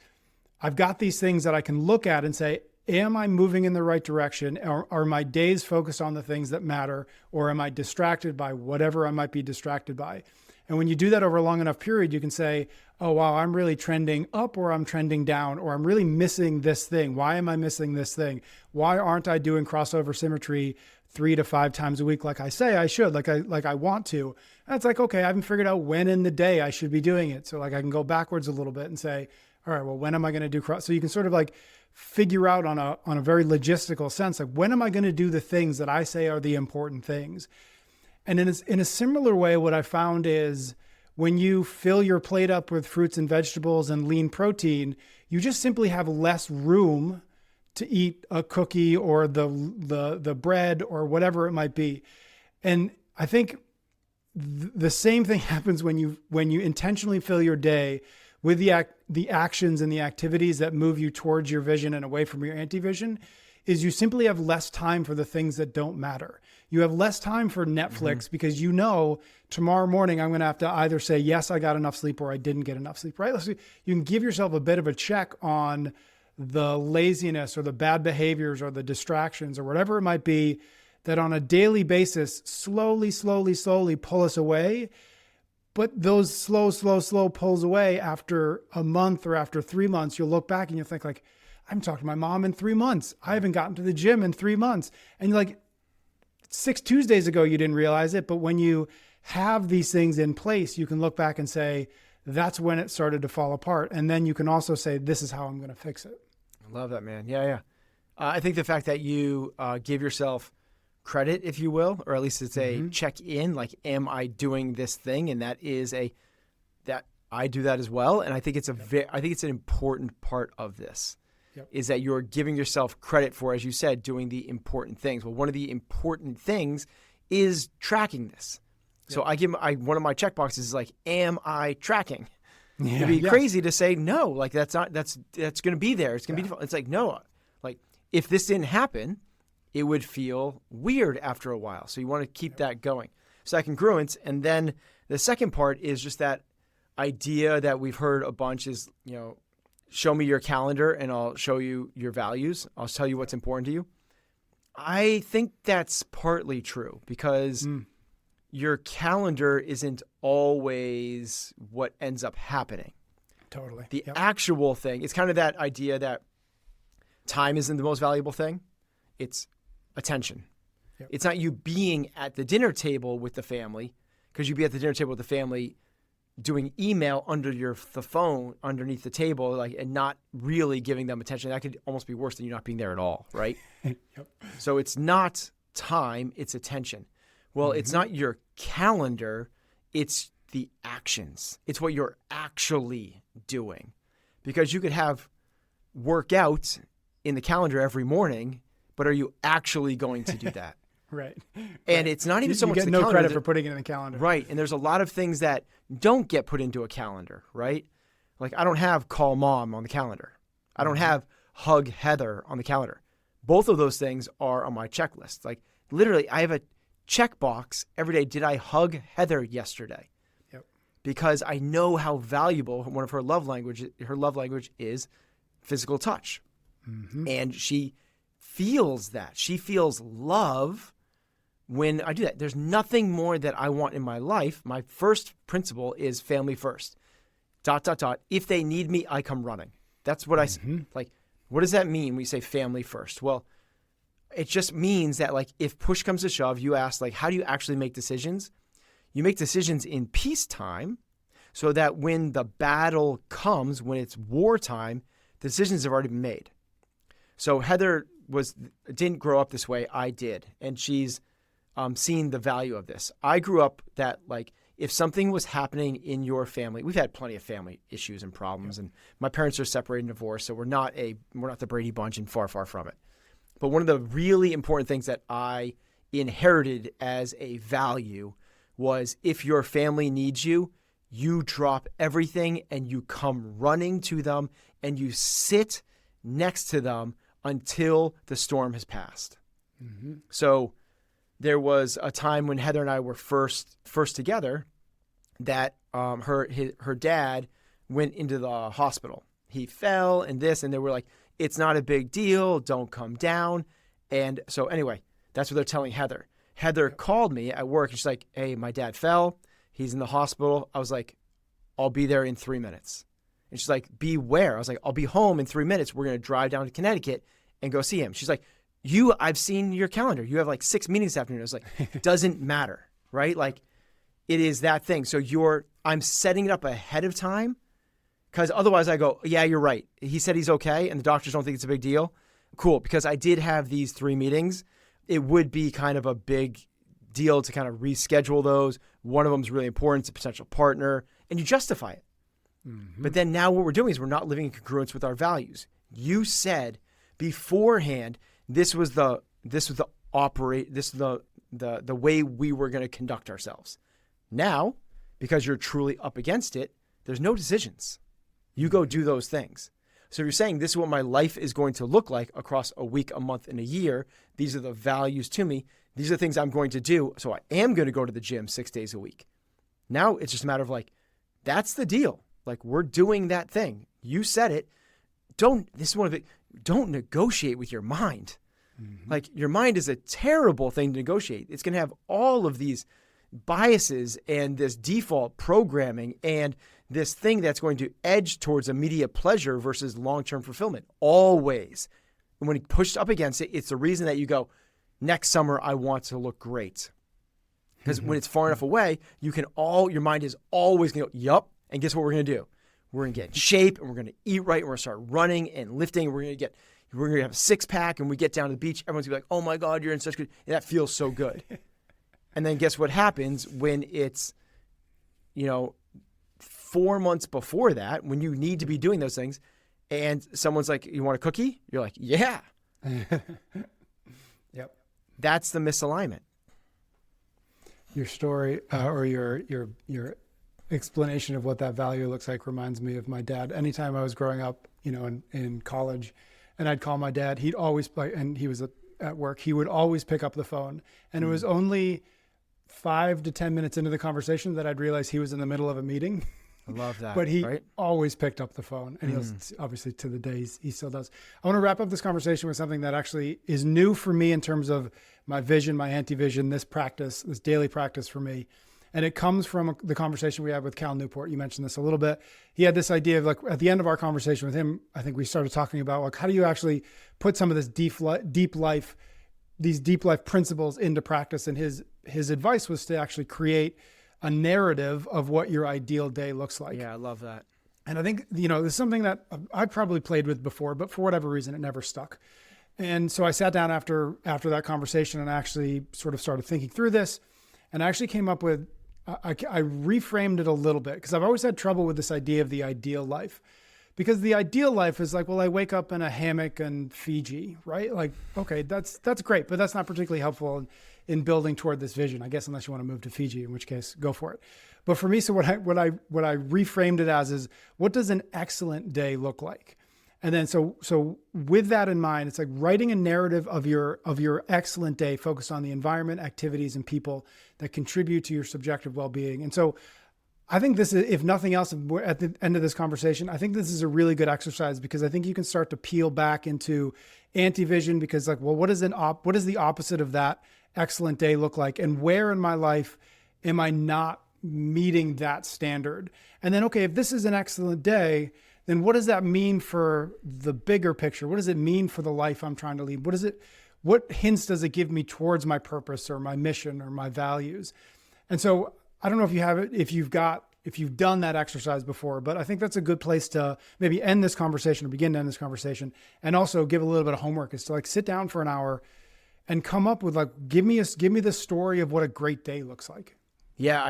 I've got these things that I can look at and say, am I moving in the right direction? Or are my days focused on the things that matter? Or am I distracted by whatever I might be distracted by? And when you do that over a long enough period, you can say, oh, wow, I'm really trending up or I'm trending down, or I'm really missing this thing. Why am I missing this thing? Why aren't I doing crossover symmetry 3 to 5 times a week like I say I should, like I want to? And it's like, okay, I haven't figured out when in the day I should be doing it. So like I can go backwards a little bit and say, all right, well, when am I going to do cross? So you can sort of like figure out on a very logistical sense, like when am I going to do the things that I say are the important things? And in a similar way, what I found is when you fill your plate up with fruits and vegetables and lean protein, you just simply have less room to eat a cookie or the bread or whatever it might be. And I think the same thing happens when you intentionally fill your day with the actions and the activities that move you towards your vision and away from your anti-vision. Is you simply have less time for the things that don't matter. You have less time for Netflix because you know tomorrow morning I'm going to have to either say, yes, I got enough sleep or I didn't get enough sleep, right? So you can give yourself a bit of a check on the laziness or the bad behaviors or the distractions or whatever it might be that on a daily basis slowly pull us away. But those slow pulls away after a month or after 3 months, you'll look back and you'll think like, I haven't talked to my mom in 3 months. I haven't gotten to the gym in 3 months. And you're like, 6 Tuesdays ago, you didn't realize it. But when you have these things in place, you can look back and say, that's when it started to fall apart. And then you can also say, this is how I'm going to fix it.
I love that, man. Yeah. I think the fact that you give yourself credit, if you will, or at least it's a check in, like, am I doing this thing? And that is that I do that as well. And I think it's I think it's an important part of this. Yep. Is that you're giving yourself credit for, as you said, doing the important things. Well, one of the important things is tracking this. Yep. So I give one of my checkboxes is like, am I tracking? Yeah, it'd be crazy to say no, like that's going to be there. It's going to be default. It's like, no, like if this didn't happen, it would feel weird after a while. So you want to keep that going. So that congruence. And then the second part is just that idea that we've heard a bunch is, show me your calendar and I'll show you your values. I'll tell you what's important to you. I think that's partly true because your calendar isn't always what ends up happening.
Totally.
The actual thing, it's kind of that idea that time isn't the most valuable thing. It's attention. Yep. It's not you being at the dinner table with the family, because you'd be at the dinner table with the family doing email under the phone underneath the table, and not really giving them attention. That could almost be worse than you not being there at all, right? Yep. So it's not time, it's attention. Well, it's not your calendar, it's the actions. It's what you're actually doing. Because you could have workouts in the calendar every morning, but are you actually going to do that?
Right.
And it's not even so much the calendar.
You get no credit for putting it in the calendar.
Right. And there's a lot of things that don't get put into a calendar, right? Like I don't have call mom on the calendar. I don't have hug Heather on the calendar. Both of those things are on my checklist. Like literally I have a checkbox every day. Did I hug Heather yesterday? Yep. Because I know how valuable one of her love language is physical touch. Mm-hmm. And she feels that. She feels love when I do that. There's nothing more that I want in my life. My first principle is family first. ... If they need me, I come running. That's what I like. What does that mean when you say family first? Well, it just means that if push comes to shove, you ask how do you actually make decisions? You make decisions in peacetime so that when the battle comes, when it's wartime, decisions have already been made. So Heather didn't grow up this way. I did. And she's seen the value of this. I grew up that if something was happening in your family, we've had plenty of family issues and problems, and my parents are separated and divorced, so we're not the Brady Bunch and far, far from it. But one of the really important things that I inherited as a value was if your family needs you, you drop everything and you come running to them and you sit next to them until the storm has passed. Mm-hmm. So there was a time when Heather and I were first together that her dad went into the hospital. He fell and they were like, it's not a big deal. Don't come down. And so anyway, that's what they're telling Heather. Heather called me at work and she's like, hey, my dad fell. He's in the hospital. I was like, I'll be there in 3 minutes. And she's like, be where? I was like, I'll be home in 3 minutes. We're going to drive down to Connecticut and go see him. She's like, I've seen your calendar. You have like 6 meetings this afternoon. I was like, doesn't matter, right? Like, it is that thing. So I'm setting it up ahead of time, because otherwise I go, yeah, you're right. He said he's okay, and the doctors don't think it's a big deal. Cool, because I did have these 3 meetings. It would be kind of a big deal to kind of reschedule those. One of them is really important. It's a potential partner, and you justify it. Mm-hmm. But then now what we're doing is we're not living in congruence with our values. You said beforehand this was the way we were going to conduct ourselves. Now, because you're truly up against it, there's no decisions. You go do those things. So if you're saying this is what my life is going to look like across a week, a month, and a year, these are the values to me. These are the things I'm going to do. So I am going to go to the gym 6 days a week. Now it's just a matter of like, that's the deal. Like, we're doing that thing. You said it. Don't negotiate with your mind. Mm-hmm. Like, your mind is a terrible thing to negotiate. It's going to have all of these biases and this default programming and this thing that's going to edge towards immediate pleasure versus long-term fulfillment. Always. And when you push up against it, it's the reason that you go, next summer, I want to look great. Because when it's far enough away, your mind is always going to go, yup. And guess what we're going to do? We're going to get in shape, and we're going to eat right, and we're going to start running and lifting. And we're going to have a 6-pack, and we get down to the beach. Everyone's going to be like, oh my God, you're in such good, and that feels so good. And then guess what happens when it's, 4 months before that, when you need to be doing those things, and someone's like, you want a cookie? You're like, yeah.
Yep.
That's the misalignment.
Your story or your explanation of what that value looks like reminds me of my dad. Anytime I was growing up, in college, and I'd call my dad, he'd always, and he was at work, he would always pick up the phone. And it was only 5 to 10 minutes into the conversation that I'd realize he was in the middle of a meeting.
I love that.
But he always picked up the phone, and he'll obviously to the day he still does. I want to wrap up this conversation with something that actually is new for me in terms of my vision, my anti-vision, this daily practice for me. And it comes from the conversation we had with Cal Newport. You mentioned this a little bit. He had this idea of, like, at the end of our conversation with him, I think we started talking about, like, how do you actually put some of this deep life principles into practice? And his advice was to actually create a narrative of what your ideal day looks like.
Yeah, I love that.
And I think, this is something that I've probably played with before, but for whatever reason, it never stuck. And so I sat down after that conversation and actually sort of started thinking through this. And I actually came up with, I reframed it a little bit, because I've always had trouble with this idea of the ideal life. Because the ideal life is like, well, I wake up in a hammock in Fiji, right? Like, okay, that's great, but that's not particularly helpful in building toward this vision, I guess, unless you want to move to Fiji, in which case, go for it. But for me, so what I reframed it as is, what does an excellent day look like? And then so with that in mind, it's like writing a narrative of your excellent day focused on the environment, activities, and people that contribute to your subjective well-being. And so I think this is, if nothing else, at the end of this conversation, I think this is a really good exercise, because I think you can start to peel back into anti-vision, because, like, well, what is the opposite of that excellent day look like? And where in my life am I not meeting that standard? And then, okay, if this is an excellent day, then what does that mean for the bigger picture? What does it mean for the life I'm trying to lead? What hints does it give me towards my purpose or my mission or my values? And so I don't know if you have it, if you've done that exercise before, but I think that's a good place to maybe end this conversation or begin to end this conversation, and also give a little bit of homework, is to, like, sit down for an hour and come up with, like, give me the story of what a great day looks like.
Yeah,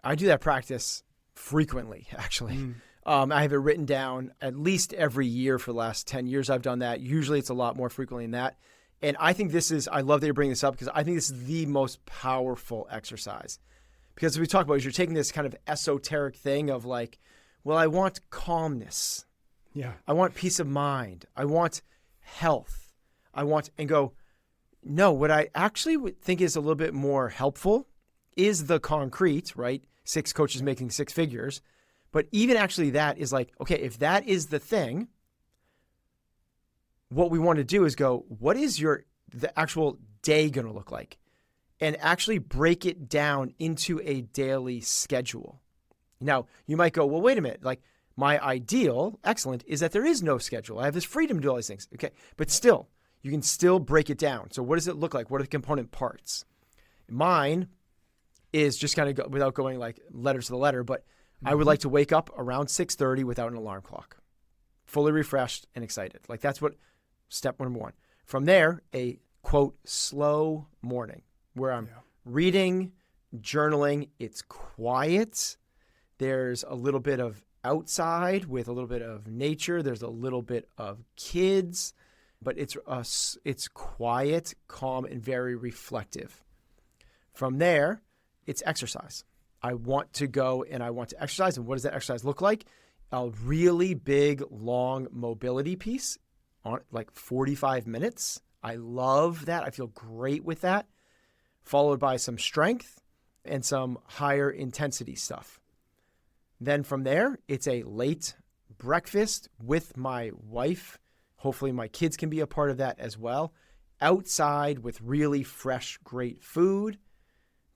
I do that practice frequently, actually. I have it written down at least every year for the last 10 years. I've done that. Usually it's a lot more frequently than that. And I think I love that you're bringing this up, because I think this is the most powerful exercise. Because we talk about is you're taking this kind of esoteric thing of, like, well, I want calmness.
Yeah.
I want peace of mind. I want health. And go, no, what I actually would think is a little bit more helpful is the concrete, right? 6 coaches making 6 figures. But even actually that is like, okay, if that is the thing, what we want to do is go, what is the actual day going to look like? and actually break it down into a daily schedule. Now, you might go, well, wait a minute. Like, my ideal, excellent, is that there is no schedule. I have this freedom to do all these things. Okay. But still, you can still break it down. So what does it look like? What are the component parts? Mine is just kind of without going like letter to the letter, but I would like to wake up around 6:30 without an alarm clock, fully refreshed and excited. Like, that's what step number one. From there, a quote, slow morning where I'm reading, journaling. It's quiet. There's a little bit of outside with a little bit of nature. There's a little bit of kids, but it's quiet, calm, and very reflective. From there, it's exercise. I want to go and I want to exercise. And what does that exercise look like? A really big, long mobility piece on like 45 minutes. I love that. I feel great with that. Followed by some strength and some higher intensity stuff. Then from there, it's a late breakfast with my wife. Hopefully my kids can be a part of that as well. Outside with really fresh, great food.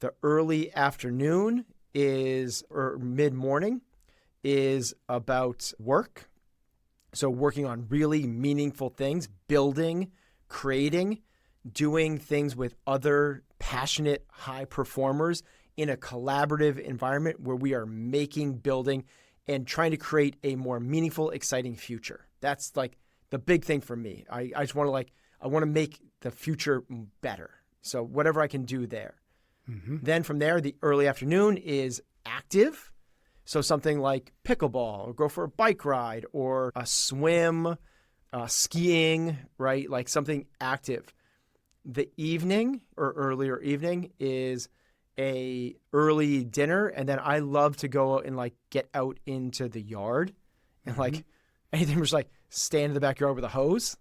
The early afternoon or mid-morning is about work. So working on really meaningful things, building, creating, doing things with other passionate high performers in a collaborative environment where we are making, building, and trying to create a more meaningful, exciting future. That's like the big thing for me. I just want to I want to make the future better. So whatever I can do there. Mm-hmm. Then from there, the early afternoon is active. So something like pickleball or go for a bike ride or a swim, skiing, right? Like something active. The evening or earlier evening is a early dinner. And then I love to go and like get out into the yard and like anything was like stand in the backyard with a hose.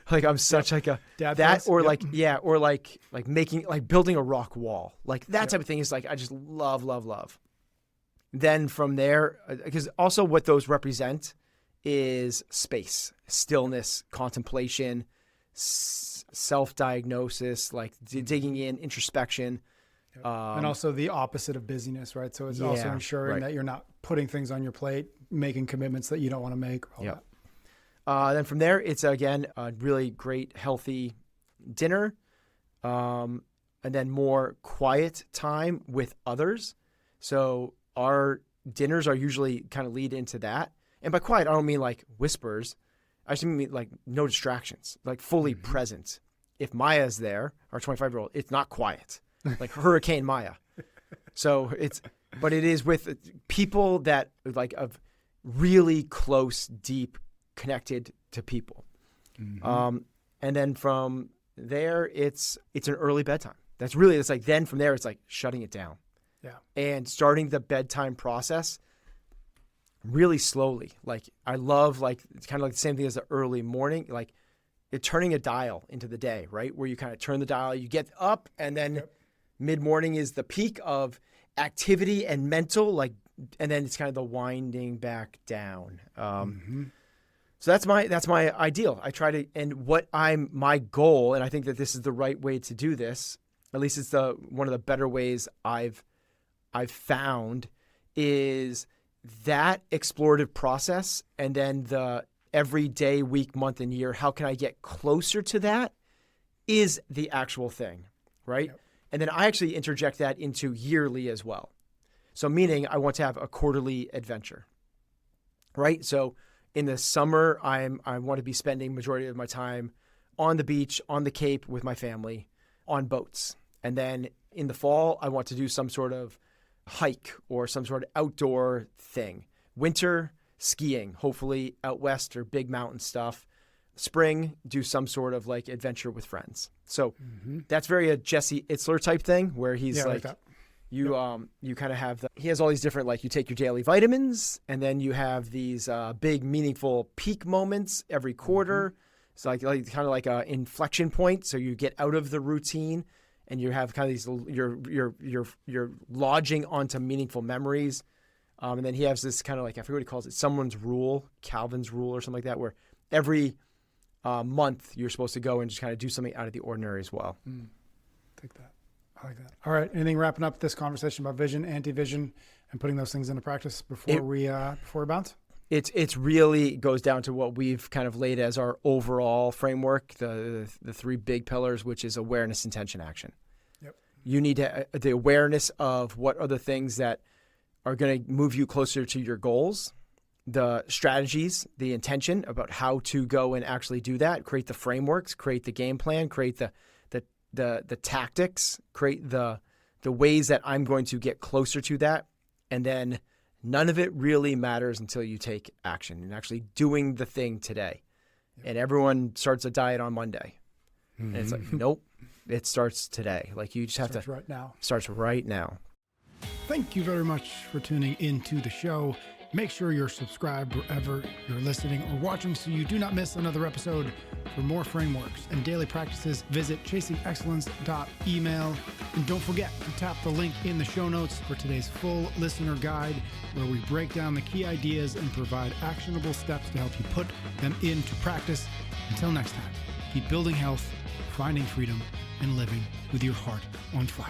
Like I'm such like a
Dad
that
does?
or
Yep.
or making like building a rock wall. Like that type of thing is like I just love. Then from there, because also what those represent is space, stillness, contemplation, self-diagnosis, like digging in, introspection.
And also the opposite of busyness, right? So it's also ensuring that you're not putting things on your plate, making commitments that you don't want to make. All that.
Then from there, it's again a really great, healthy dinner, and then more quiet time with others. So our dinners are usually kind of lead into that. And by quiet, I don't mean like whispers. I just mean like no distractions, like fully present. If Maya's there, our 25-year-old, it's not quiet, like Hurricane Maya. So but it is with people that like of really close, deep, connected to people. And then from there, it's an early bedtime. It's like, then from there, it's like shutting it down.
Yeah.
And starting the bedtime process really slowly. Like I love like, it's kind of like the same thing as the early morning, like turning a dial into the day, right? Where you kind of turn the dial, you get up and then mid-morning is the peak of activity and mental, like, and then it's kind of the winding back down. So that's my ideal. I try to, and my goal, and I think that this is the right way to do this, at least it's one of the better ways I've found, is that explorative process, and then the every day, week, month, and year, how can I get closer to that is the actual thing, right? Yep. And then I actually interject that into yearly as well. So meaning I want to have a quarterly adventure, right? So in the summer, I want to be spending majority of my time on the beach, on the Cape with my family, on boats. And then in the fall, I want to do some sort of hike or some sort of outdoor thing. Winter, skiing, hopefully out west or big mountain stuff. Spring, do some sort of like adventure with friends. So that's very a Jesse Itzler type thing where he's like you kind of have he has all these different, like you take your daily vitamins and then you have these big meaningful peak moments every quarter. It's like kind of like a inflection point. So you get out of the routine and you have kind of these, you're lodging onto meaningful memories. And then he has this kind of like, I forget what he calls it, someone's rule, Calvin's rule or something like that, where every month you're supposed to go and just kind of do something out of the ordinary as well.
Take that. like that. All right. Anything wrapping up this conversation about vision, anti-vision, and putting those things into practice before we bounce?
It's really goes down to what we've kind of laid as our overall framework, the three big pillars, which is awareness, intention, action.
Yep.
You need the awareness of what are the things that are going to move you closer to your goals, the strategies, the intention about how to go and actually do that, create the frameworks, create the game plan, create the tactics, create the ways that I'm going to get closer to that. And then none of it really matters until you take action and actually doing the thing today. Yep. And everyone starts a diet on Monday. Mm-hmm. And it's like, nope, it starts today. Like you just have to
right now.
Starts right now.
Thank you very much for tuning into the show. Make sure you're subscribed wherever you're listening or watching so you do not miss another episode. For more frameworks and daily practices, visit chasingexcellence.email. And don't forget to tap the link in the show notes for today's full listener guide, where we break down the key ideas and provide actionable steps to help you put them into practice. Until next time, keep building health, finding freedom, and living with your heart on fire.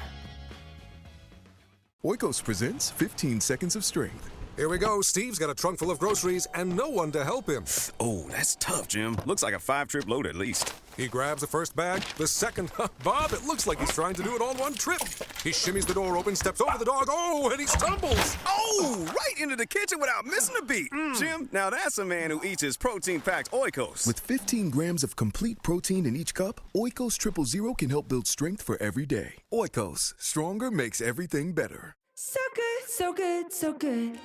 Oikos presents 15 Seconds of Strength.
Here we go. Steve's got a trunk full of groceries and no one to help him.
Oh, that's tough, Jim. Looks like a 5-trip load at least.
He grabs the first bag, the second. Bob, it looks like he's trying to do it all one trip. He shimmies the door open, steps over the dog, and he stumbles.
Oh, right into the kitchen without missing a beat. Jim, now that's a man who eats his protein-packed Oikos.
With 15 grams of complete protein in each cup, Oikos Triple Zero can help build strength for every day. Oikos, stronger makes everything better.
So good, so good, so good.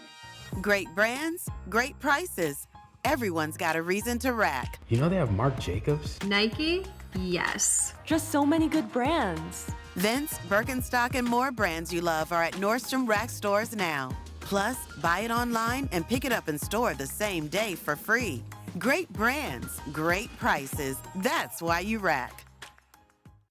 Great brands, great prices. Everyone's got a reason to rack.
You know they have Marc Jacobs?
Nike? Yes.
Just so many good brands.
Vince, Birkenstock, and more brands you love are at Nordstrom Rack stores now. Plus, buy it online and pick it up in store the same day for free. Great brands, great prices. That's why you rack.